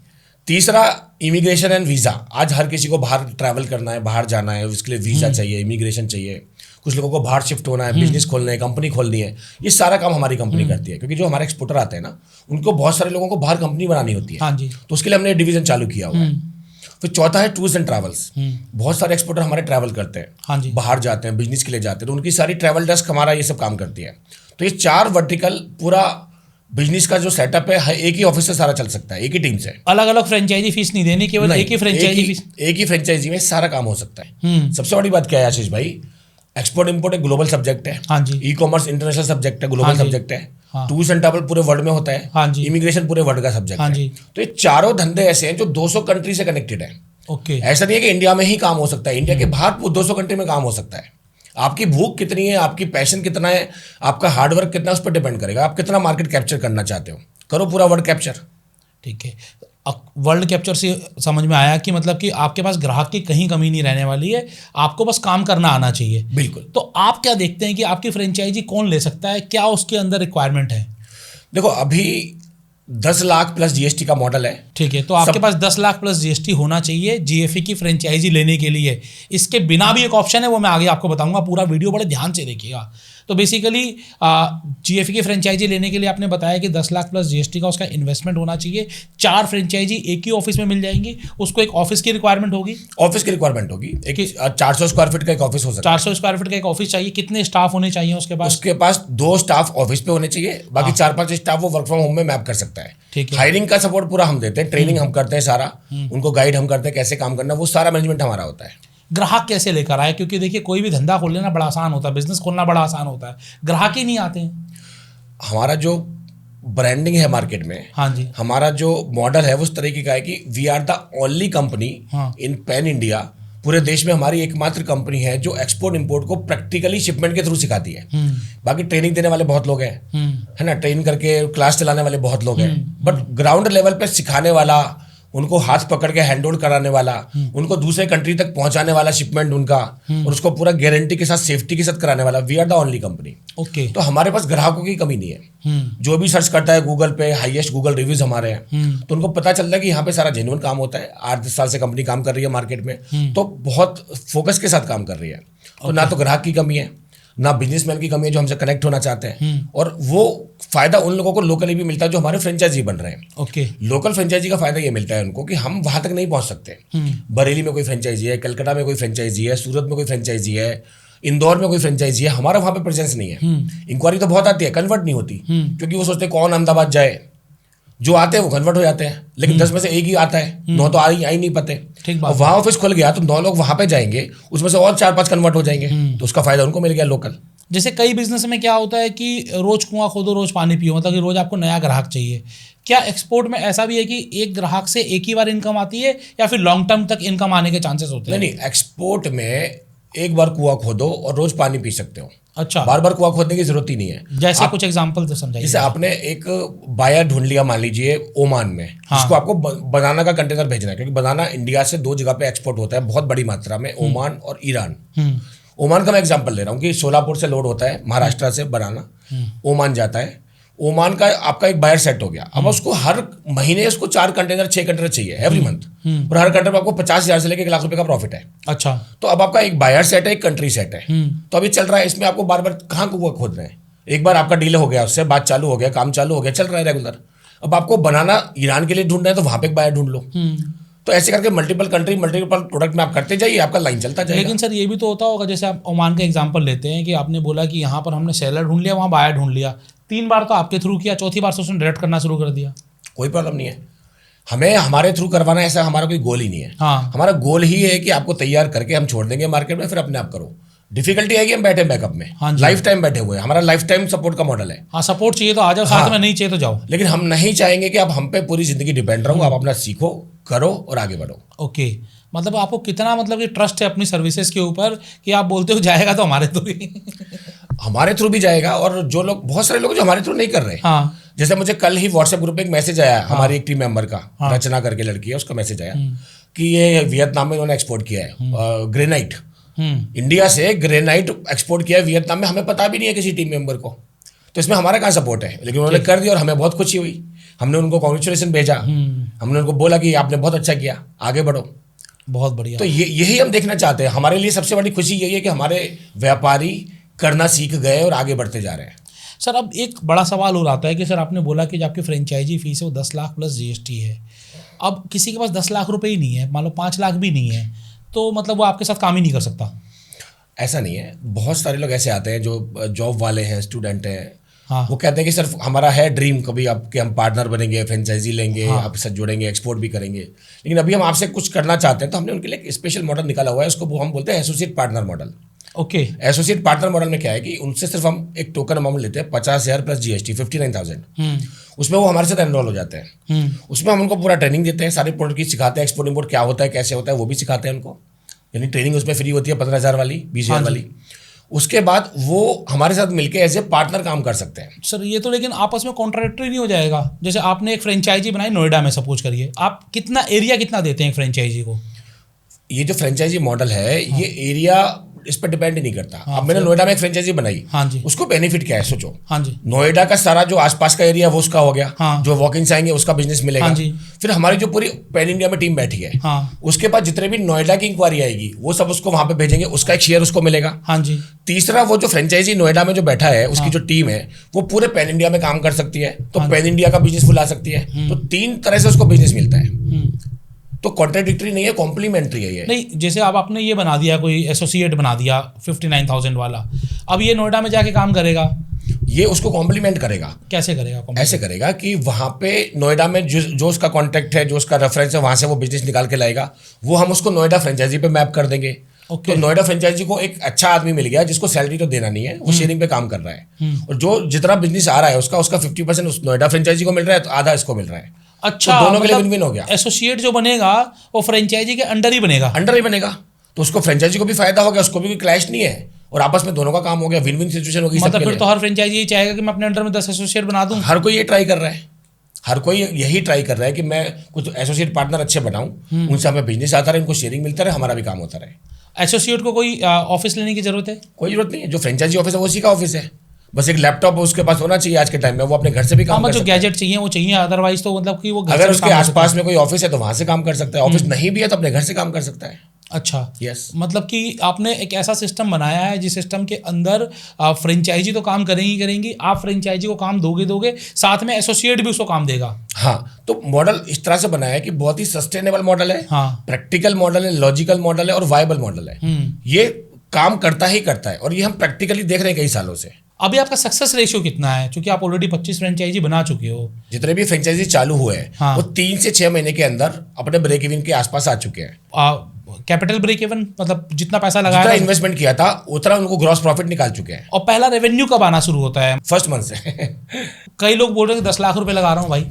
तीसरा, इमिग्रेशन एंड वीजा। आज हर किसी को बाहर ट्रैवल करना है, बाहर जाना है, उसके लिए वीजा चाहिए, इमिग्रेशन चाहिए। कुछ लोगों को बाहर शिफ्ट होना है, बिजनेस खोलना है, कंपनी खोलनी है। ये सारा काम हमारी कंपनी करती है, क्योंकि जो हमारे एक्सपोर्टर आते हैं ना, उनको बहुत सारे लोगों को बाहर कंपनी बनानी होती है। हाँ जी। तो उसके लिए हमने डिवीजन चालू किया हुआ है। फिर चौथा है टूर्स एंड ट्रैवल्स। बहुत सारे एक्सपोर्टर हमारे ट्रैवल करते हैं। हाँ जी। बाहर जाते हैं, बिजनेस के लिए जाते हैं, तो उनकी सारी ट्रैवल डेस्क हमारा ये सब काम करती है। तो ये 4 वर्टिकल पूरा बिजनेस का जो सेटअप है, एक ही ऑफिस से सारा चल सकता है, एक ही टीम से। अलग अलग फ्रेंचाइजी फीस नहीं देनी, केवल एक ही फ्रेंचाइजी फीस, एक ही फ्रेंचाइजी में सारा काम हो सकता है। सबसे बड़ी बात क्या है आशीष भाई, एक्सपोर्ट इंपोर्ट एक ग्लोबल सब्जेक्ट है। हाँ जी। ई कॉमर्स इंटरनेशनल सब्जेक्ट है, ग्लोबल हाँ जी। सब्जेक्ट है। हाँ। टूर्स एंड ट्रैवल पूरे वर्ल्ड में होता है। हाँ जी। इमिग्रेशन पूरे वर्ल्ड का सब्जेक्ट हाँ है। जी। तो ये चारों धंधे ऐसे हैं जो 200 कंट्री से कनेक्टेड है। ओके। ऐसा नहीं है कि इंडिया में ही काम हो सकता है, इंडिया के बाहर 200 कंट्री में काम हो सकता है। आपकी भूख कितनी है, आपकी पैशन कितना है, आपका हार्डवर्क कितना है, उस पर डिपेंड करेगा। आप कितना मार्केट कैप्चर करना चाहते हो, करो पूरा वर्ल्ड कैप्चर। ठीक है। वर्ल्ड कैप्चर से समझ में आया कि मतलब कि आपके पास ग्राहक की कहीं कमी नहीं रहने वाली है, आपको बस काम करना आना चाहिए। बिल्कुल। तो आप क्या देखते हैं कि आपकी फ्रेंचाइजी कौन ले सकता है, क्या उसके अंदर रिक्वायरमेंट है? देखो, अभी 10 लाख प्लस जीएसटी का मॉडल है। ठीक है, तो आपके पास 10 लाख प्लस जीएसटी होना चाहिए जीएफई की फ्रेंचाइजी लेने के लिए। इसके बिना भी एक ऑप्शन है, वो मैं आगे आपको बताऊंगा, पूरा वीडियो बड़े ध्यान से देखिएगा। तो बेसिकली जीएफई की फ्रेंचाइजी लेने के लिए आपने बताया कि 10 लाख प्लस जीएसटी का उसका इन्वेस्टमेंट होना चाहिए। 4 फ्रेंचाइजी एक ही ऑफिस में मिल जाएंगी, उसको एक ऑफिस की रिक्वायरमेंट होगी। ऑफिस की रिक्वायरमेंट होगी, एक 400 स्क्वायर फीट का एक ऑफिस हो सकता है। 400 स्क्वायर फीट का एक ऑफिस चाहिए। कितने स्टाफ होने चाहिए उसके पास? उसके पास 2 स्टाफ ऑफिस पे होने चाहिए, बाकी 4-5 स्टाफ वो वर्क फ्रॉम होम में मैप कर सकता है। ठीक है। हायरिंग का सपोर्ट पूरा हम देते हैं, ट्रेनिंग हम करते हैं सारा, उनको गाइड हम करते हैं कैसे काम करना, वो सारा मैनेजमेंट हमारा होता है। ग्राहक कैसे लेकर आए? क्योंकि देखिए, कोई भी धंधा खोल लेना बड़ा आसान होता है, बिजनेस खोलना बड़ा आसान होता है, ग्राहक ही नहीं आते हैं। हमारा जो ब्रांडिंग है मार्केट में, हाँ जी, हमारा जो मॉडल है वो उस तरीके का है कि we are the only company in pan India, पूरे देश में हमारी एकमात्र कंपनी है जो एक्सपोर्ट इंपोर्ट को प्रैक्टिकली शिपमेंट के थ्रू सिखाती है। बाकी ट्रेनिंग देने वाले बहुत लोग हैं, है ना, ट्रेन करके क्लास चलाने वाले बहुत लोग हैं, बट ग्राउंड लेवल पे सिखाने वाला, उनको हाथ पकड़ के हैंड होल्ड कराने वाला, उनको दूसरे कंट्री तक पहुंचाने वाला शिपमेंट उनका, और उसको पूरा गारंटी के साथ, सेफ्टी के साथ कराने वाला, we are the only company. Okay. तो हमारे पास ग्राहकों की कमी नहीं है। जो भी सर्च करता है गूगल पे, हाईएस्ट गूगल रिव्यूज हमारे हैं, तो उनको पता चलता है कि यहाँ पे सारा जेन्युइन काम होता है। 8-10 साल से कंपनी काम कर रही है मार्केट में, तो बहुत फोकस के साथ काम कर रही है। तो ना तो ग्राहक की कमी है, ना बिजनेसमैन की कमी है जो हमसे कनेक्ट होना चाहते हैं, और वो फायदा उन लोगों को लोकली भी मिलता है जो हमारे फ्रेंचाइजी बन रहे हैं। ओके। लोकल फ्रेंचाइजी का फायदा ये मिलता है उनको कि हम वहां तक नहीं पहुंच सकते। बरेली में कोई फ्रेंचाइजी है, कलकत्ता में कोई फ्रेंचाइजी है, सूरत में कोई फ्रेंचाइजी है, इंदौर में कोई फ्रेंचाइजी है, हमारा वहां पे प्रेजेंस नहीं है। इंक्वायरी तो बहुत आती है, कन्वर्ट नहीं होती, क्योंकि वो सोचते हैं कौन अहमदाबाद जाए। जो आते हैं वो कन्वर्ट हो जाते हैं, लेकिन 10 में से एक ही आता है, 9 तो आ ही नहीं पाते। ठीक बात। वहां ऑफिस खुल गया तो 9 लोग वहां पे जाएंगे, उसमें से और 4-5 कन्वर्ट हो जाएंगे, तो उसका फायदा उनको मिल गया लोकल। जैसे कई बिजनेस में क्या होता है कि रोज कुआं खोदो रोज पानी पियो, मतलब कि रोज आपको नया ग्राहक चाहिए। क्या एक्सपोर्ट में ऐसा भी है कि एक ग्राहक से एक ही बार इनकम आती है, या फिर लॉन्ग टर्म तक इनकम आने के चांसेस होते हैं? नहीं, एक्सपोर्ट में एक बार कुआं खोदो और रोज पानी पी सकते हो। अच्छा। बार बार कुआं खोदने की जरूरत ही नहीं है। जैसे कुछ एग्जांपल तो समझाइए। जैसे आपने एक बायर ढूंढ लिया मान लीजिए ओमान में, जिसको आपको बनाना का कंटेनर भेजना है, क्योंकि बनाना इंडिया से 2 जगह पे एक्सपोर्ट होता है बहुत बड़ी मात्रा में, ओमान और ईरान। ओमान का मैं एग्जांपल ले रहा हूँ कि सोलापुर से लोड होता है, महाराष्ट्र से बनाना ओमान जाता है। ओमान का आपका एक बायर सेट हो गया, अब उसको हर महीने उसको 4 कंटेनर 6 कंटेनर चाहिए एवरी मंथ, और हर कंटेनर में आपको 50,000 से लेकर 1 लाख रुपए का प्रॉफिट है। अच्छा। तो अब आपका एक बायर सेट है, एक कंट्री सेट है, तो अभी चल रहा है, इसमें आपको बार बार कहाँ कुआं खोद रहे हैं। एक बार आपका डील हो गया, उससे बात चालू हो गया, काम चालू हो गया, चल रहा है रेगुलर। अब आपको बनाना ईरान के लिए ढूंढना है तो वहां पे एक बायर ढूंढ लो। तो ऐसे करके मल्टीपल कंट्री मल्टीपल प्रोडक्ट में आप करते जाइए, आपका लाइन चलता जाएगा। लेकिन सर ये भी तो होता होगा, जैसे आप ओमान का एग्जांपल लेते हैं कि आपने बोला कि यहाँ पर हमने सेलर ढूंढ लिया, वहाँ बायर ढूंढ लिया, 3 बार तो आपके थ्रू किया, चौथी बार से उसने डायरेक्ट करना शुरू कर दिया। कोई प्रॉब्लम नहीं है, हमें हमारे थ्रू करवाना, ऐसा हमारा कोई गोल ही नहीं है। हाँ। हमारा गोल ही है कि आपको तैयार करके हम छोड़ देंगे मार्केट में, फिर अपने आप करो। डिफिकल्टी है कि हम बैठे बैकअप में, हाँ जी। लाइफ टाइम बैठे हुए हैं, हमारा लाइफ टाइम सपोर्ट का मॉडल है। हाँ, सपोर्ट चाहिए तो आ जाओ साथ में, नहीं चाहिए तो जाओ। लेकिन हम नहीं चाहेंगे कि आप हम पे पूरी जिंदगी डिपेंड रहो, आप अपना सीखो, करो और आगे बढ़ो। ओके। मतलब आपको कितना मतलब कि ट्रस्ट है अपनी सर्विसेज के ऊपर कि आप बोलते हो जाएगा तो हमारे थ्रू ही हमारे थ्रू भी जाएगा, और जो लोग, बहुत सारे लोग जो हमारे थ्रू नहीं कर रहे, हाँ। जैसे मुझे कल ही व्हाट्सएप ग्रुप पे एक मैसेज आया हमारी एक टीम मेंबर का, रचना करके लड़की है, उसका मैसेज आया कि ये वियतनाम में उन्होंने एक्सपोर्ट किया है ग्रेनाइट। इंडिया से ग्रेनाइट एक्सपोर्ट किया है वियतनाम में, हमें पता भी नहीं है किसी टीम मेंबर को। तो इसमें हमारा कहाँ सपोर्ट है, लेकिन उन्होंने कर दिया और हमें बहुत खुशी हुई। हमने उनको कॉन्ग्रेचुलेसन भेजा, हमने उनको बोला कि आपने बहुत अच्छा किया, आगे बढ़ो। बहुत बढ़िया। तो यही हम देखना चाहते हैं। हमारे लिए सबसे बड़ी खुशी यही है कि हमारे व्यापारी करना सीख गए और आगे बढ़ते जा रहे हैं। सर अब एक बड़ा सवाल और आता है कि सर आपने बोला कि जो आपकी फ्रेंचाइजी फीस है वो 10 लाख प्लस जीएसटी है। अब किसी के पास 10 लाख रुपए ही नहीं है, मान लो 5 लाख भी नहीं है, तो मतलब वो आपके साथ काम ही नहीं कर सकता? ऐसा नहीं है, बहुत सारे लोग ऐसे आते हैं जो जॉब वाले हैं, स्टूडेंट हैं, हाँ। वो कहते हैं कि सर हमारा है ड्रीम कभी आपके हम पार्टनर बनेंगे, फ्रेंचाइजी लेंगे, हाँ। आपके साथ जुड़ेंगे, एक्सपोर्ट भी करेंगे, लेकिन अभी हम आपसे कुछ करना चाहते हैं। तो हमने उनके लिए एक स्पेशल मॉडल निकाला हुआ है, उसको हम बोलते हैं associate partner model. Okay. Associate partner model में क्या है कि उनसे सिर्फ हम एक टोकन अमाउंट लेते हैं 50,000 प्लस जीएसटी 59,000। उसमें वो हमारे साथ एनरोल हो जाते हैं। उसमें हम उनको पूरा ट्रेनिंग देते हैं, सारे प्रोडक्ट की सिखाते हैं, एक्सपोर्ट इम्पोर्ट क्या होता है, कैसे होता है, वो भी सिखाते हैं उनको। यानी ट्रेनिंग उसमें फ्री होती है 15,000 वाली, 20,000 वाली। उसके बाद वो हमारे साथ मिलकर एज ए पार्टनर काम कर सकते हैं। सर ये तो लेकिन आपस में कॉन्ट्राडिक्टरी नहीं हो जाएगा? जैसे आपने एक फ्रेंचाइजी बनाई नोएडा में, सपोज करिए, आप कितना एरिया कितना देते हैं फ्रेंचाइजी को? ये जो फ्रेंचाइजी मॉडल है, हाँ। ये एरिया इस पर डिपेंड नहीं करता। हाँ, अब मैंने नोएडा में एक फ्रेंचाइजी बनाई, हाँ जी, उसको बेनिफिट क्या है सोचो। हाँ जी, नोएडा का सारा जो आसपास का एरिया वो उसका हो गया, हाँ, जो वॉक-इन्स आएंगे उसका बिजनेस मिलेगा। हाँ जी, फिर हमारी जो पूरी पैन इंडिया में टीम बैठी है, हाँ, उसके बाद जितने भी नोएडा की इंक्वायरी आएगी वो सब उसको वहां पे भेजेंगे, उसका एक शेयर उसको मिलेगा। हाँ जी। तीसरा, वो जो फ्रेंचाइजी नोएडा में जो बैठा है उसकी जो टीम है वो पूरे पैन इंडिया में काम कर सकती है, तो पैन इंडिया का बिजनेस फुला सकती है। तो 3 तरह से उसको बिजनेस मिलता है। तो कॉन्ट्राडिक्टरी नहीं है, कॉम्प्लीमेंट्री है ये। नहीं, जैसे अब आपने ये बना दिया, कोई एसोसिएट बना दिया 59,000 वाला, अब ये नोएडा में जाके काम करेगा, ये उसको कॉम्प्लीमेंट करेगा। कैसे करेगा? ऐसे करेगा कि वहां पे नोएडा में जो उसका कॉन्टैक्ट है, जो उसका रेफरेंस है, वहां से वो बिजनेस निकाल के लाएगा, वो हम उसको नोएडा फ्रेंचाइजी पे मैप कर देंगे। तो नोएडा फ्रेंचाइजी को एक अच्छा आदमी मिल गया जिसको सैलरी तो देना नहीं है, वो शेयरिंग पे काम कर रहा है, और जो जितना बिजनेस आ रहा है उसका 50% उस नोएडा फ्रेंचाइजी को मिल रहा है, तो आधा इसको मिल रहा है। अच्छा, तो दोनों के लिए विन विन हो गया। एसोसिएट जो बनेगा वो फ्रेंचाइजी के अंडर ही बनेगा? अंडर ही बनेगा, तो उसको फ्रेंचाइजी को भी फायदा हो गया, उसको भी कोई क्लैश नहीं है, और आपस में दोनों का काम हो गया, विन विन सिचुएशन होगी। मतलब फिर तो हर फ्रेंचाइजी ये चाहेगा कि मैं अपने अंडर में 10 एसोसिएट बना दूं। हर कोई ये ट्राई कर रहा है, हर कोई यही ट्राई कर रहा है कि मैं कुछ एसोसिएट पार्टनर अच्छे बनाऊं, उनसे हमें बिजनेस आता रहे, उनको शेयरिंग मिलता रहे, हमारा भी काम होता रहे। एसोसिएट को कोई ऑफिस लेने की जरूरत है? कोई जरूरत नहीं है, जो फ्रेंचाइजी ऑफिस है वो उसी का ऑफिस है, बस एक लैपटॉप उसके पास होना चाहिए। आज के टाइम में वो अपने घर से भी काम कर सकता है। जो गैजेट चाहिए वो चाहिए, अदरवाइज तो मतलब कि वो अगर उसके आसपास में कोई ऑफिस है तो वहां से काम कर सकता है, ऑफिस नहीं भी है तो अपने घर से काम कर सकता है। अच्छा, यस। मतलब कि आपने एक ऐसा सिस्टम बनाया है जिस सिस्टम के अंदर फ्रेंचाइजी तो काम करेंगी, आप फ्रेंचाइजी को काम दोगे, साथ में एसोसिएट भी उसको काम देगा। हाँ, तो मॉडल इस तरह से बनाया है कि बहुत ही सस्टेनेबल मॉडल है, हाँ, प्रैक्टिकल मॉडल है, लॉजिकल मॉडल है और वायबल मॉडल है। ये काम करता ही करता है, और ये हम प्रैक्टिकली देख रहे हैं कई सालों से। अभी आपका सक्सेस रेशियो कितना है, क्योंकि आप ऑलरेडी 25 फ्रेंचाइजी बना चुके हो? जितने भी फ्रेंचाइजी चालू हुए हैं, हाँ, वो 3 से 6 महीने के अंदर अपने ब्रेक इवन के आसपास आ चुके हैं। कैपिटल ब्रेक इवन मतलब जितना पैसा लगाया, जितना इन्वेस्टमेंट किया था उतना उनको ग्रॉस प्रॉफिट निकाल चुके हैं। और पहला रेवेन्यू कब आना शुरू होता है? फर्स्ट मंथ से। कई लोग बोल रहे हैं कि 10 लाख रुपए लगा रहा हूँ भाई,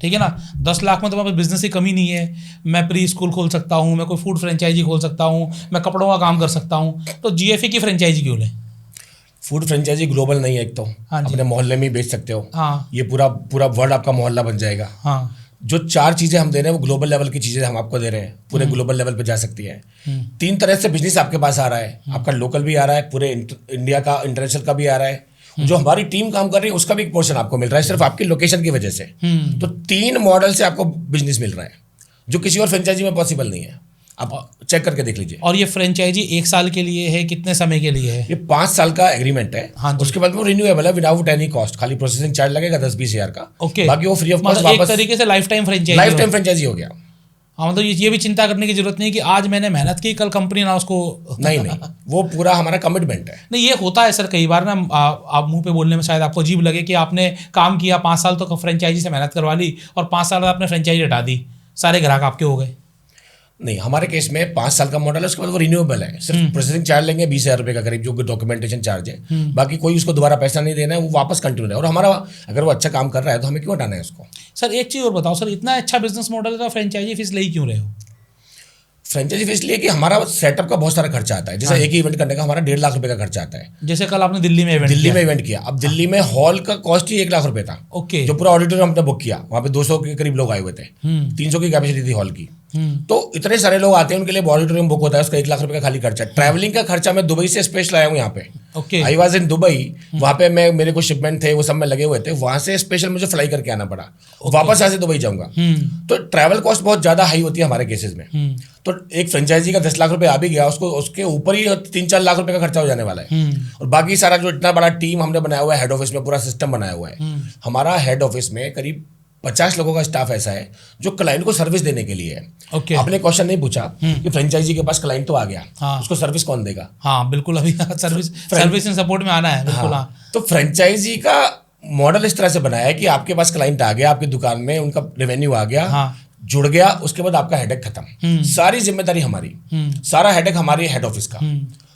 ठीक है ना, 10 लाख में तो मेरे बिजनेस की कमी नहीं है, मैं प्री स्कूल खोल सकता हूँ, मैं कोई फूड फ्रेंचाइजी खोल सकता हूँ, मैं कपड़ों का काम कर सकता हूँ, तो जीएफई की फ्रेंचाइजी क्यों लें? फूड फ्रेंचाइजी ग्लोबल नहीं है, एक तो अपने मोहल्ले में ही बेच सकते हो, हाँ, ये पूरा वर्ल्ड आपका मोहल्ला बन जाएगा। हाँ, जो 4 चीजें हम दे रहे हैं वो ग्लोबल लेवल की चीजें हम आपको दे रहे हैं, पूरे ग्लोबल लेवल पे जा सकती है। 3 तरह से बिजनेस आपके पास आ रहा है, आपका लोकल भी आ रहा है, पूरे इंडिया का, इंटरनेशनल का भी आ रहा है, जो हमारी टीम काम कर रही है उसका भी एक पोर्शन आपको मिल रहा है, सिर्फ आपकी लोकेशन की वजह से। तो 3 मॉडल से आपको बिजनेस मिल रहा है, जो किसी और फ्रेंचाइजी में पॉसिबल नहीं है। आप चेक करके देख लीजिए। और ये फ्रेंचाइजी 1 साल के लिए है, कितने समय के लिए है? ये 5 साल का एग्रीमेंट है। हाँ, उसके बाद वो रिन्यूएबल है विदाउट एनी कॉस्ट, खाली प्रोसेसिंग चार्ज लगेगा 10-20 हज़ार का। ओके, बाकी वो फ्री ऑफ कॉस्ट वापस, एक तरीके से लाइफ टाइम फ्रेंचाइजी हो गया। हाँ, मतलब ये भी चिंता करने की जरूरत नहीं कि आज मैंने मेहनत की, कल कंपनी ना उसको नहीं, वो पूरा हमारा कमिटमेंट है। नहीं, ये होता है सर कई बार ना, आप मुंह पे बोलने में शायद आपको अजीब लगे कि आपने काम किया 5 साल तो फ्रेंचाइजी से मेहनत करवा ली और 5 साल बाद आपने फ्रेंचाइजी हटा दी, सारे ग्राहक आपके हो गए। नहीं, हमारे केस में 5 साल का मॉडल है, उसके बाद वो रिन्यूएबल है, सिर्फ प्रोसेसिंग चार्ज लेंगे 20,000 रुपये का करीब, जो डॉक्यूमेंटेशन चार्ज है, बाकी कोई उसको दोबारा पैसा नहीं देना है, वो वापस कंटिन्यू है। और हमारा अगर वो अच्छा काम कर रहा है तो हमें क्यों हटाना है उसको। सर एक चीज़ और बताओ सर, इतना अच्छा बिजनेस मॉडल है तो फ्रेंचाइजी फीस ले ही क्यों रहे हो? फ्रेंचाइजी फीस इसलिए कि हमारा सेटअप का बहुत सारा खर्चा आता है। जैसे एक ही इवेंट करने का हमारा 1.5 लाख रुपए का खर्चा आता है। जैसे कल आपने दिल्ली में इवेंट किया। अब दिल्ली में हॉल का कॉस्ट ही 1 लाख रुपए था। ओके। जो पूरा ऑडिटोरियम हमने बुक किया, वहां पे 200 के करीब लोग आए हुए थे। 300 की कैपेसिटी थी हॉल की। तो इतने सारे लोग आते हैं, उनके लिए ऑडिटोरियम बुक होता है, उसका 1 लाख रुपए का खाली खर्चा। ट्रैवलिंग का खर्चा मैं दुबई से स्पेशल आया हूँ यहाँ पे। Okay. I was in Dubai, वहां पे मेरे को शिपमेंट थे, वो सब में लगे हुए थे, वहां से स्पेशल मुझे फ्लाई करके आना पड़ा। वापस यहाँ से दुबई जाऊंगा, तो ट्रैवल कॉस्ट बहुत ज्यादा हाई होती है हमारे केसेस में। तो एक फ्रेंचाइजी का 10 लाख रुपए आ भी गया, उसको उसके ऊपर ही 3-4 लाख रुपए का खर्चा हो जाने वाला है। और बाकी सारा जो इतना बड़ा टीम हमने बनाया हुआ है, हेड ऑफिस में पूरा सिस्टम बनाया हुआ है। हमारा हेड ऑफिस में करीब 50 लोगों का स्टाफ ऐसा है जो क्लाइंट को सर्विस देने के लिए है। Okay. आपने क्वेश्चन नहीं पूछा कि फ्रेंचाइजी के पास क्लाइंट तो आ गया, हाँ. उसको सर्विस कौन देगा? हाँ बिल्कुल, अभी सर्विस एंड सपोर्ट में आना है। बिल्कुल। हाँ। तो फ्रेंचाइजी का मॉडल इस तरह से बनाया है कि आपके पास क्लाइंट आ गया, आपकी दुकान में उनका रेवेन्यू आ गया, हाँ। जुड़ गया, उसके बाद आपका हेडेक खत्म। सारी जिम्मेदारी हमारी, सारा हेडेक हमारी हेड ऑफिस का।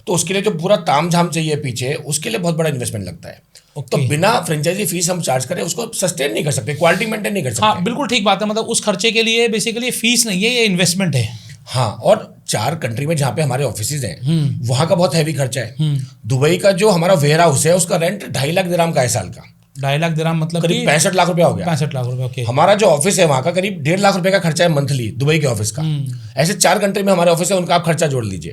तो उसके लिए जो पूरा तामझाम चाहिए पीछे, उसके लिए बहुत बड़ा इन्वेस्टमेंट लगता है। तो बिना फ्रेंचाइजी फीस हम चार्ज करें उसको सस्टेन नहीं कर सकते, क्वालिटी मेंटेन नहीं कर सकते। हाँ बिल्कुल ठीक बात है। मतलब उस खर्चे के लिए बेसिकली फीस नहीं है, ये इन्वेस्टमेंट है। हाँ, और 4 कंट्री में जहाँ पे हमारे ऑफिसेज हैं, वहाँ का बहुत हैवी खर्चा है। दुबई का जो हमारा वेयर हाउस है, उसका रेंट 2.5 लाख दिरहम का है साल का। 2.5 लाख दिरहम मतलब करीब 65 लाख रुपया हो गया। 65 लाख रुपए। ओके। हमारा जो ऑफिस है वहाँ का करीब 1.5 लाख रुपए का खर्चा है मंथली, दुबई के ऑफिस का। ऐसे 4 कंट्री में हमारे ऑफिस है, उनका आप खर्चा जोड़ लीजिए।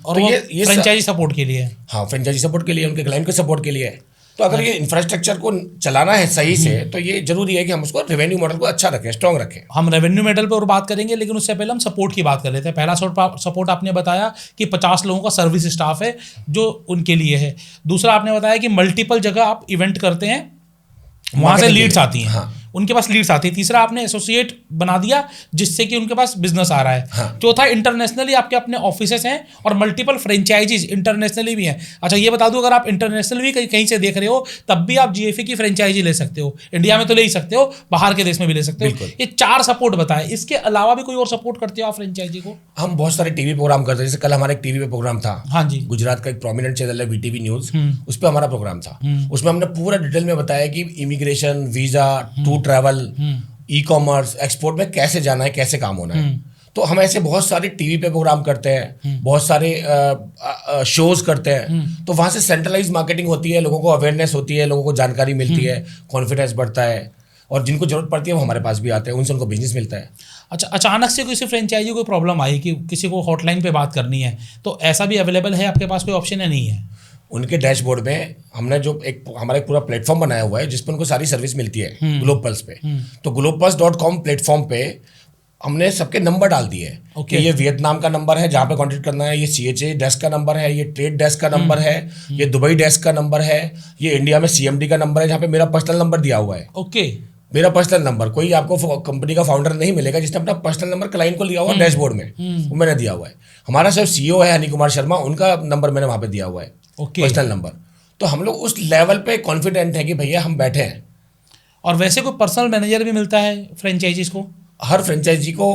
और तो ये फ्रेंचाइजी सपोर्ट के लिए। हाँ, फ्रेंचाइजी सपोर्ट के लिए, उनके क्लाइंट के सपोर्ट के लिए है। तो अगर ये इंफ्रास्ट्रक्चर को चलाना है सही से, तो ये जरूरी है कि हम उसको रेवेन्यू मॉडल को अच्छा रखें, स्ट्रॉन्ग रखें। हम रेवेन्यू मॉडल पर और बात करेंगे, लेकिन उससे पहले हम सपोर्ट की बात कर लेते हैं। पहला सपोर्ट आपने बताया कि 50 लोगों का सर्विस स्टाफ है जो उनके लिए है। दूसरा आपने बताया कि मल्टीपल जगह आप इवेंट करते हैं, वहां से लीड्स आती हैं। हाँ। उनके पास लीड्स आती है। तीसरा आपने एसोसिएट बना दिया जिससे कि उनके पास बिजनेस आ रहा है। हाँ। चौथा इंटरनेशनली आपके अपने ऑफिसेस हैं और मल्टीपल फ्रेंचाइजीज इंटरनेशनली भी हैं। अच्छा ये बता दूं, अगर आप इंटरनेशनल भी कहीं से देख रहे हो तब भी आप जीएफई की फ्रेंचाइजी ले सकते हो। इंडिया में तो ले ही सकते हो, बाहर के देश में भी ले सकते हो। ये 4 सपोर्ट बताए, इसके अलावा भी कोई और सपोर्ट करते हो आप फ्रेंचाइजी को? हम बहुत सारे टीवी प्रोग्राम करते हैं। जैसे कल हमारा एक टीवी पे प्रोग्राम था। हाँ जी। गुजरात का एक प्रोमिनेंट चैनल है वीटीवी न्यूज, उस पर हमारा प्रोग्राम था। उसमें हमने पूरा डिटेल में बताया कि immigration, visa, tour travel, e commerce, export में कैसे जाना है, कैसे काम होना है। तो हम ऐसे बहुत सारे टीवी पे प्रोग्राम करते हैं, बहुत सारे शोज करते हैं। तो वहां से सेंट्रलाइज मार्केटिंग होती है, लोगों को अवेयरनेस होती है, लोगों को जानकारी मिलती है, कॉन्फिडेंस बढ़ता है, और जिनको जरूरत पड़ती है वो हमारे पास भी आते हैं, उनसे उनको बिजनेस मिलता है। अच्छा, अचानक से किसी फ्रेंचाइजी को प्रॉब्लम आई कि किसी को हॉटलाइन पे बात करनी है, तो ऐसा भी अवेलेबल है आपके पास? कोई ऑप्शन है? नहीं है? उनके डैशबोर्ड में हमने जो हमारा एक पूरा प्लेटफॉर्म बनाया हुआ है जिस पर उनको सारी सर्विस मिलती है, ग्लोबपल्स पे। तो ग्लोबपल्स.com प्लेटफॉर्म पे हमने सबके नंबर डाल दिए हैं कि ये वियतनाम का नंबर है जहाँ पे कांटेक्ट करना है, ये CHA डेस्क का नंबर है, ये ट्रेड डेस्क का नंबर है, ये दुबई डेस्क का नंबर है, ये इंडिया में CMD का नंबर है जहाँ पे मेरा पर्सनल नंबर दिया हुआ है। ओके। मेरा पर्सनल नंबर, कोई आपको कंपनी का फाउंडर नहीं मिलेगा जिसने अपना पर्सनल नंबर क्लाइंट को लिया हुआ डैशबोर्ड में, वो मैंने दिया हुआ है। हमारा सिर्फ CEO है हनी कुमार शर्मा, उनका नंबर मैंने वहाँ पे दिया हुआ है, पर्सनल नंबर। तो हम लोग उस लेवल पे कॉन्फिडेंट हैं कि भैया हम बैठे हैं। और वैसे कोई पर्सनल मैनेजर भी मिलता है फ्रेंचाइजीज को? हर फ्रेंचाइजी को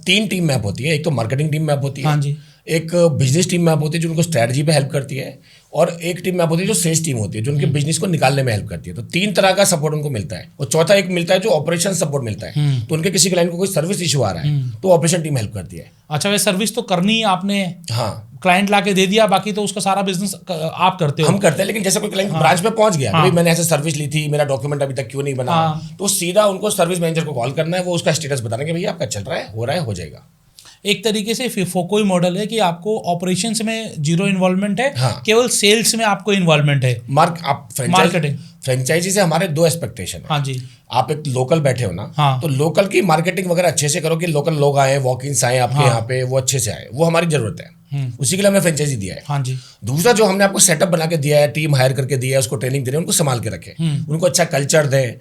3 टीम मैप होती है। एक तो मार्केटिंग टीम मैप होती है, हाँ जी। एक बिजनेस टीम मैप होती है जो उनको स्ट्रैटेजी पे हेल्प करती है, और एक टीम मैप होती है जो सेल्स टीम होती है जो उनके बिजनेस को निकालने में हेल्प करती है। तो 3 तरह का सपोर्ट उनको मिलता है। और चौथा एक मिलता है जो ऑपरेशन सपोर्ट मिलता है। तो उनके किसी क्लाइंट को कोई सर्विस इशू आ रहा है तो ऑपरेशन टीम हेल्प करती है। अच्छा, वे सर्विस तो करनी है आपने, हाँ, क्लाइंट लाके दे दिया, बाकी तो उसका सारा बिजनेस आप करते हो? हम करते हैं, लेकिन जैसे कोई क्लाइंट ब्रांच में पहुंच गया, भाई मैंने ऐसे सर्विस ली थी, मेरा डॉक्यूमेंट अभी तक क्यों नहीं बना, तो सीधा उनको सर्विस मैनेजर को कॉल करना है, वो उसका स्टेटस बताना है कि भैया आपका चल रहा है, हो रहा है, हो जाएगा। एक तरीके से फोको मॉडल है कि आपको ऑपरेशंस में जीरो इन्वॉल्वमेंट है। हाँ। केवल सेल्स में आपको इन्वॉल्वमेंट है। मार्केटिंग फ्रेंचाइजी से हमारे 2 एक्सपेक्टेशन है। हाँ जी। आप एक लोकल बैठे हो ना, हाँ। तो लोकल की मार्केटिंग वगैरह अच्छे से करो कि लोकल लोग आए, वॉक इन्स आए आपके यहाँ पे, वो अच्छे से आए, वो हमारी जरूरत है। उसी के लिए हमने फ्रेंचाइजी दिया है। हाँ जी। दूसरा जो हमने आपको सेटअप बना के दिया है, टीम हायर करके दिया है, उसको ट्रेनिंग दे रहे हैं, उनको संभाल के रखें, उनको अच्छा कल्चर दें,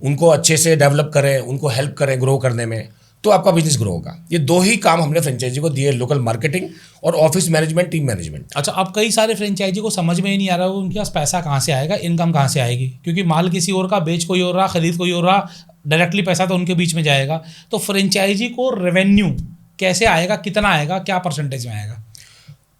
उनको अच्छे से डेवलप करें, उनको हेल्प करें ग्रो करने में, तो आपका बिजनेस ग्रो होगा। ये 2 ही काम हमने फ्रेंचाइजी को दिए, लोकल मार्केटिंग और ऑफिस मैनेजमेंट, टीम मैनेजमेंट। अच्छा, अब कई सारे फ्रेंचाइजी को समझ में ही नहीं आ रहा उनके पास पैसा कहाँ से आएगा, इनकम कहाँ से आएगी, क्योंकि माल किसी और का, बेच कोई और रहा, खरीद कोई और रहा, डायरेक्टली पैसा तो उनके बीच में जाएगा। तो फ्रेंचाइजी को रेवेन्यू कैसे आएगा, कितना आएगा, क्या परसेंटेज में आएगा?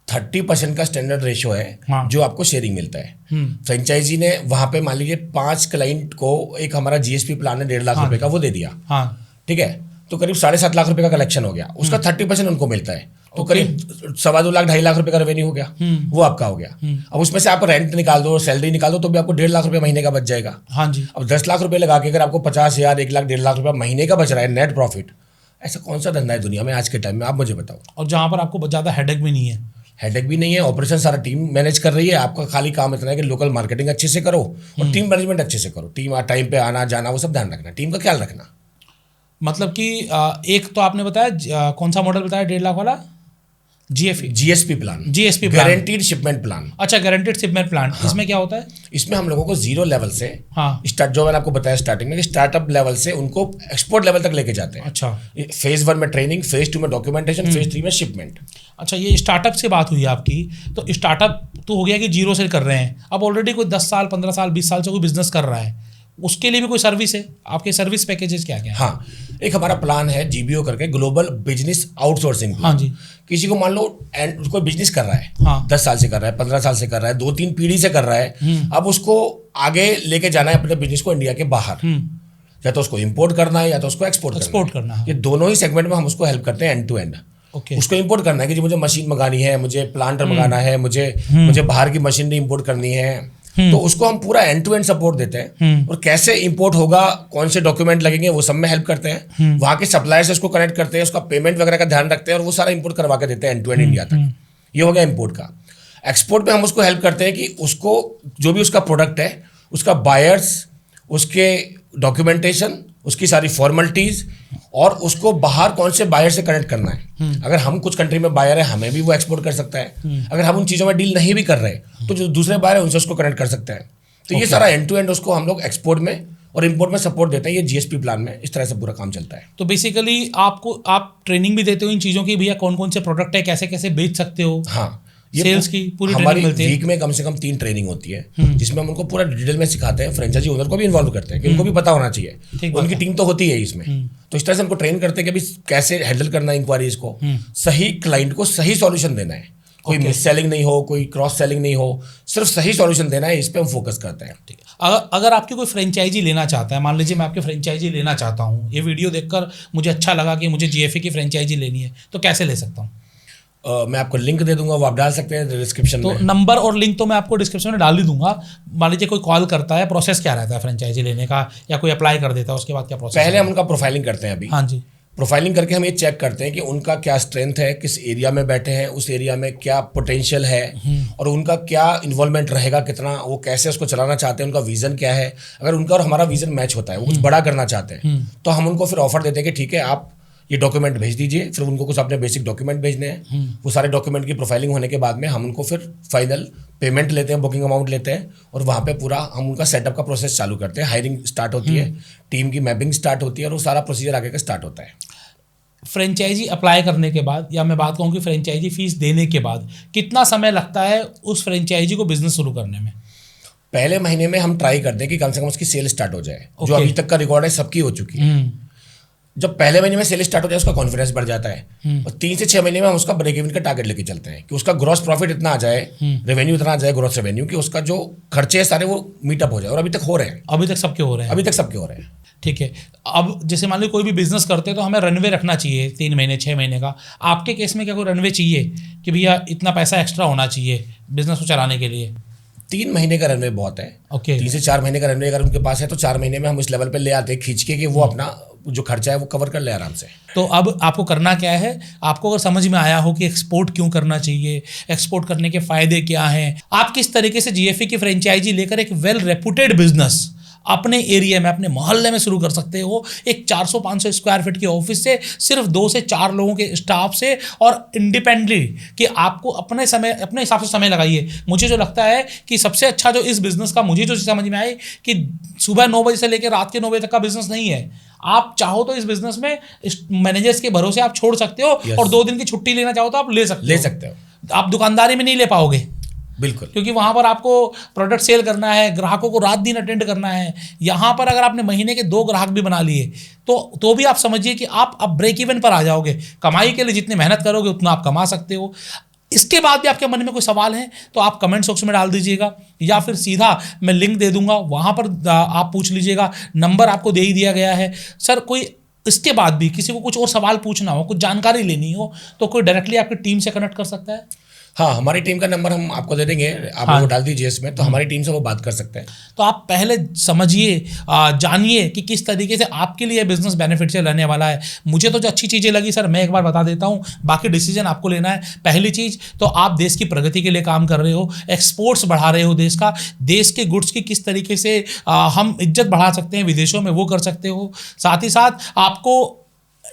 30% का स्टैंडर्ड रेशियो है। हाँ। जो आपको शेयरिंग मिलता है। फ्रेंचाइजी ने वहां पे मान लीजिए 5 क्लाइंट को एक हमारा GSP प्लान है 1.5 लाख रुपए का, वो दे दिया। हाँ। ठीक है, तो करीब 7.5 लाख रुपए का कलेक्शन हो गया, उसका 30% उनको मिलता है, तो करीब 2.25 लाख 2.5 लाख रुपए का रेवेन्यू हो गया, वो आपका हो गया। अब उसमें से आप रेंट निकाल दो, सैलरी निकाल दो, तो भी आपको 1.5 लाख रुपए महीने का बच जाएगा। हाँ जी। अब 10 लाख रुपए लगा के अगर आपको 50,000, 1 लाख, 1.5 लाख रुपए महीने का बच रहा है नेट प्रॉफिट, ऐसा कौन सा धंधा है दुनिया में आज के टाइम में, आप मुझे बताओ। और जहाँ पर आपको ज़्यादा हेडेक भी नहीं है। हेडेक भी नहीं है, ऑपरेशन सारा टीम मैनेज कर रही है, आपका खाली काम इतना है कि लोकल मार्केटिंग अच्छे से करो और टीम मैनेजमेंट अच्छे से करो, टीम टाइम पे आना जाना वो सब ध्यान रखना, टीम का ख्याल रखना। मतलब कि एक तो आपने बताया कौन सा मॉडल बताया 1.5 लाख वाला, GSP plan, GSP plan, guaranteed shipment plan. अच्छा, गारंटेड शिपमेंट प्लान। हाँ। इसमें क्या होता है? इसमें हम लोगों को 0 लेवल से, हाँ, स्टार्ट, जो मैंने आपको बताया स्टार्टिंग में कि स्टार्टअप लेवल से उनको एक्सपोर्ट लेवल तक लेके जाते हैं। अच्छा। फेज 1 में ट्रेनिंग, फेज 2 में डॉक्यूमेंटेशन, फेज 3 में शिपमेंट। अच्छा, ये स्टार्टअप से बात हुई आपकी, तो स्टार्टअप तो हो गया कि 0 से कर रहे हैं, अब ऑलरेडी कोई 10 साल 15 साल 20 साल से कोई बिजनेस कर रहा है, उसके लिए भी कोई सर्विस है? आपके सर्विस पैकेजेस क्या क्या है? हाँ, एक हमारा प्लान है GBO करके, ग्लोबल बिजनेस आउटसोर्सिंग। हाँ जी। किसी को मान लो कोई बिजनेस कर रहा है, हाँ। 10 साल से कर रहा है, 15 साल से कर रहा है, 2-3 पीढ़ी से कर रहा है, अब उसको आगे लेके जाना है अपने बिजनेस को इंडिया के बाहर, या तो उसको इंपोर्ट करना है या तो उसको एक्सपोर्ट करना है। ये दोनों ही सेगमेंट में हम उसको हेल्प करते हैं, एंड टू एंड। उसको इंपोर्ट करना है कि जी मुझे मशीन मंगानी है, मुझे प्लांटर मंगाना है, मुझे बाहर की मशीनरी इंपोर्ट करनी है, तो उसको हम पूरा एंड टू एंड सपोर्ट देते हैं। और कैसे इंपोर्ट होगा, कौन से डॉक्यूमेंट लगेंगे, वो सब में हेल्प करते हैं। वहाँ के सप्लायर से उसको कनेक्ट करते हैं, उसका पेमेंट वगैरह का ध्यान रखते हैं, और वो सारा इंपोर्ट करवा के देते हैं एंड टू एंड इंडिया तक। ये हो गया इंपोर्ट का। एक्सपोर्ट में हम उसको हेल्प करते हैं कि उसको जो भी उसका प्रोडक्ट है, उसका बायर्स, उसके डॉक्यूमेंटेशन, उसकी सारी फॉर्मेलिटीज, और उसको बाहर कौन से बायर से कनेक्ट करना है। अगर हम कुछ कंट्री में बायर है, हमें भी वो एक्सपोर्ट कर सकता है। अगर हम उन चीज़ों में डील नहीं भी कर रहे, तो जो दूसरे बायर है उनसे उसको कनेक्ट कर सकता है। तो ये सारा एंड टू एंड उसको हम लोग एक्सपोर्ट में और इंपोर्ट में सपोर्ट देते हैं। ये GSP प्लान में इस तरह से पूरा काम चलता है। तो बेसिकली आप ट्रेनिंग भी देते हो इन चीज़ों की, भैया कौन कौन से प्रोडक्ट है, कैसे कैसे बेच सकते हो? हाँ, सेल्स की पूरी हमारी ट्रेनिंग मिलती है। वीक में कम से कम 3 ट्रेनिंग होती है, जिसमें हम उनको पूरा डिटेल में सिखाते हैं। फ्रेंचाइजी ओनर को भी इन्वॉल्व करते हैं कि उनको भी पता होना चाहिए, उनकी टीम तो होती है इसमें। तो इस तरह से हमको ट्रेन करते हैं कि अभी कैसे हैंडल करना है इंक्वायरीज को, सही क्लाइंट को सही सॉल्यूशन देना है, कोई मिस सेलिंग नहीं हो, कोई क्रॉस सेलिंग नहीं हो, सिर्फ सही सॉल्यूशन देना है, इस पे हम फोकस करते हैं। ठीक है। अगर आपकी कोई फ्रेंचाइजी लेना चाहता है, मान लीजिए मैं आपकी फ्रेंचाइजी लेना चाहता हूँ, ये वीडियो देखकर मुझे अच्छा लगा कि मुझे GFA की फ्रेंचाइजी लेनी है, तो कैसे ले सकता हूँ? मैं आपको लिंक दे दूंगा, वो आप डाल सकते हैं डिस्क्रिप्शन में। तो नंबर और लिंक तो मैं आपको डिस्क्रिप्शन में डाल ही दूंगा। मान लीजिए कोई कॉल करता है, प्रोसेस क्या रहता है फ्रेंचाइजी लेने का, या कोई अप्लाई कर देता है, उसके बाद क्या प्रोसेस? पहले हम उनका प्रोफाइलिंग करते हैं अभी। हाँ जी। प्रोफाइलिंग करके हम ये चेक करते हैं कि उनका क्या स्ट्रेंथ है, किस एरिया में बैठे हैं, उस एरिया में क्या पोटेंशियल है, और उनका क्या इन्वॉल्वमेंट रहेगा, कितना वो कैसे उसको चलाना चाहते हैं, उनका विजन क्या है। अगर उनका और हमारा विजन मैच होता है, वो कुछ बड़ा करना चाहते हैं, तो हम उनको फिर ऑफर देते हैं कि ठीक है आप ये डॉक्यूमेंट भेज दीजिए। फिर उनको कुछ अपने बेसिक डॉक्यूमेंट भेजने हैं, वो सारे डॉक्यूमेंट की प्रोफाइलिंग होने के बाद में हम उनको फिर फाइनल पेमेंट लेते हैं, बुकिंग अमाउंट लेते हैं, और वहाँ पे पूरा हम उनका सेटअप का प्रोसेस चालू करते हैं। हायरिंग स्टार्ट होती है, टीम की मैपिंग स्टार्ट होती है, और वो सारा प्रोसीजर आगे का स्टार्ट होता है। फ्रेंचाइजी अप्लाई करने के बाद, या मैं बात कहूँ कि फ्रेंचाइजी फीस देने के बाद, कितना समय लगता है उस फ्रेंचाइजी को बिजनेस शुरू करने में? पहले महीने में हम ट्राई करते हैं कि कम से कम उसकी सेल स्टार्ट हो जाए। जो अभी तक का रिकॉर्ड है सबकी हो चुकी है। जब पहले महीने में सेल स्टार्ट हो जाए, उसका कॉन्फिडेंस बढ़ जाता है, और 3 से 6 महीने में हम उसका ब्रेक इवन का टारगेट लेके चलते हैं कि उसका ग्रॉस प्रॉफिट इतना आ जाए, रेवेन्यू इतना आ जाए, ग्रॉस रेवेन्यू, कि उसका जो खर्चे हैं सारे वो मीटअप हो जाए। और अभी तक हो रहे हैं, अभी तक सबके हो रहे हैं। अभी तक सबके हो रहे हैं। ठीक है। अब जैसे मान लो कोई भी बिजनेस करते हैं, तो हमें रनवे रखना चाहिए 3 महीने 6 महीने का। आपके केस में क्या कोई रनवे चाहिए कि भैया इतना पैसा एक्स्ट्रा होना चाहिए बिजनेस को चलाने के लिए? 3 महीने का रनवे बहुत है। ओके। 3 से 4 महीने का रनवे अगर उनके पास है, तो 4 महीने में हम इस लेवल पे ले आते हैं खींच के कि वो अपना जो खर्चा है वो कवर कर ले आराम से। तो अब आपको करना क्या है? आपको अगर समझ में आया हो कि एक्सपोर्ट क्यों करना चाहिए, एक्सपोर्ट करने के फायदे क्या हैं, आप किस तरीके से GFA की फ्रेंचाइजी लेकर एक वेल रेपुटेड बिजनेस अपने एरिया में, अपने मोहल्ले में शुरू कर सकते हो, एक 400-500 स्क्वायर फीट के ऑफिस से, सिर्फ 2 से 4 लोगों के स्टाफ से, और इंडिपेंडेंटली कि आपको अपने समय, अपने हिसाब से समय लगाइए। मुझे जो लगता है कि सबसे अच्छा जो इस बिज़नेस का मुझे जो समझ में आए कि सुबह 9 बजे से लेकर रात के 9 बजे तक का बिजनेस नहीं है। आप चाहो तो इस बिजनेस में मैनेजर्स के भरोसे आप छोड़ सकते हो, और 2 दिन की छुट्टी लेना चाहो तो आप ले सकते हो। आप दुकानदारी में नहीं ले पाओगे, बिल्कुल, क्योंकि वहां पर आपको प्रोडक्ट सेल करना है, ग्राहकों को रात दिन अटेंड करना है। यहाँ पर अगर आपने महीने के 2 ग्राहक भी बना लिए, तो भी आप समझिए कि आप अब ब्रेक इवन पर आ जाओगे। कमाई के लिए जितनी मेहनत करोगे उतना आप कमा सकते हो। इसके बाद भी आपके मन में कोई सवाल है तो आप कमेंट बॉक्स में डाल दीजिएगा, या फिर सीधा मैं लिंक दे दूंगा, वहाँ पर आप पूछ लीजिएगा। नंबर आपको दे ही दिया गया है। सर, कोई इसके बाद भी किसी को कुछ और सवाल पूछना हो, कुछ जानकारी लेनी हो, तो कोई डायरेक्टली आपकी टीम से कनेक्ट कर सकता है? हाँ, हमारी टीम का नंबर हम आपको दे देंगे, आप हाँ। वो डाल दीजिए इसमें, तो हमारी टीम से वो बात कर सकते हैं। तो आप पहले समझिए, जानिए कि किस तरीके से आपके लिए बिजनेस बेनिफिशियल रहने वाला है। मुझे तो जो अच्छी चीज़ें लगी सर, मैं एक बार बता देता हूँ, बाकी डिसीजन आपको लेना है। पहली चीज़ तो आप देश की प्रगति के लिए काम कर रहे हो, एक्सपोर्ट्स बढ़ा रहे हो देश का, देश के गुड्स की किस तरीके से हम इज्जत बढ़ा सकते हैं विदेशों में, वो कर सकते हो। साथ ही साथ आपको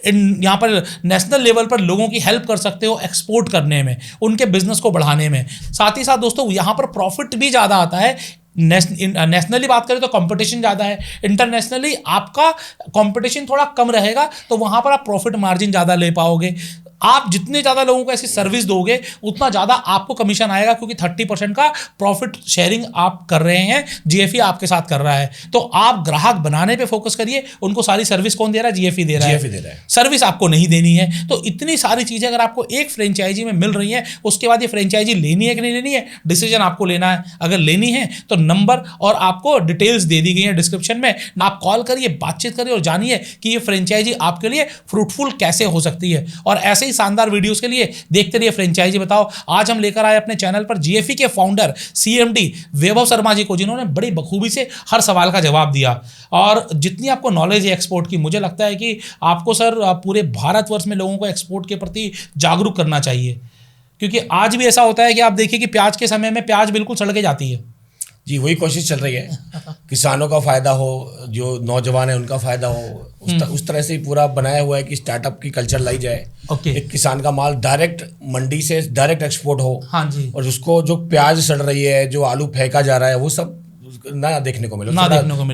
यहाँ पर नेशनल लेवल पर लोगों की हेल्प कर सकते हो एक्सपोर्ट करने में, उनके बिजनेस को बढ़ाने में। साथ ही साथ दोस्तों यहाँ पर प्रॉफिट भी ज़्यादा आता है। नेशनली बात करें तो कंपटीशन ज़्यादा है, इंटरनेशनली आपका कंपटीशन थोड़ा कम रहेगा, तो वहाँ पर आप प्रॉफिट मार्जिन ज़्यादा ले पाओगे। आप जितने ज़्यादा लोगों को ऐसी सर्विस दोगे उतना ज़्यादा आपको कमीशन आएगा, क्योंकि 30% का प्रॉफिट शेयरिंग आप कर रहे हैं, जीएफई आपके साथ कर रहा है। तो आप ग्राहक बनाने पे फोकस करिए, उनको सारी सर्विस कौन दे रहा है? जीएफई दे रहा है। जीएफई दे रहा है, सर्विस आपको नहीं देनी है। तो इतनी सारी चीज़ें अगर आपको एक फ्रेंचाइजी में मिल रही है, उसके बाद ये फ्रेंचाइजी लेनी है कि नहीं लेनी है, डिसीजन आपको लेना है। अगर लेनी है तो नंबर और आपको डिटेल्स दे दी गई हैं डिस्क्रिप्शन में, ना आप कॉल करिए, बातचीत करिए और जानिए कि ये फ्रेंचाइजी आपके लिए फ्रूटफुल कैसे हो सकती है। और ऐसे शानदार वीडियोस के लिए देखते रहिए फ्रेंचाइजी बताओ। आज हम लेकर आए अपने चैनल पर जीएफई के फाउंडर सीएमडी वैभव शर्मा जी को, जिन्होंने बड़ी बखूबी से हर सवाल का जवाब दिया। और जितनी आपको नॉलेज है एक्सपोर्ट की, मुझे लगता है कि आपको सर पूरे भारतवर्ष में लोगों को एक्सपोर्ट के प्रति जागरूक करना चाहिए। क्योंकि आज भी ऐसा होता है कि आप देखिए कि प्याज के समय में प्याज बिल्कुल सड़ के जाती है। जी, वही कोशिश चल रही है, किसानों का फायदा हो, जो नौजवान है उनका फायदा हो, उस तरह से ही पूरा बनाया हुआ है कि स्टार्टअप की कल्चर लाई जाए। एक किसान का माल डायरेक्ट मंडी से डायरेक्ट एक्सपोर्ट हो। हाँ जी। और उसको जो प्याज सड़ रही है, जो आलू फेंका जा रहा है, वो सब ना देखने को मिले,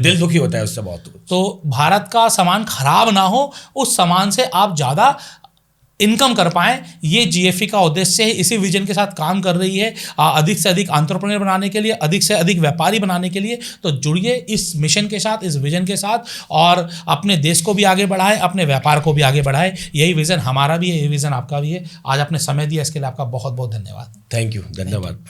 दिल दुखी होता है उससे बहुत। तो भारत का सामान खराब ना हो, उस सामान से आप ज़्यादा इनकम कर पाएं, ये जीएफई का उद्देश्य है। इसी विजन के साथ काम कर रही है, अधिक से अधिक एंटरप्रेन्योर बनाने के लिए, अधिक से अधिक व्यापारी बनाने के लिए। तो जुड़िए इस मिशन के साथ, इस विजन के साथ, और अपने देश को भी आगे बढ़ाएं, अपने व्यापार को भी आगे बढ़ाएं। यही विजन हमारा भी है, यही विजन आपका भी है। आज आपने समय दिया, इसके लिए आपका बहुत बहुत धन्यवाद। थैंक यू, धन्यवाद।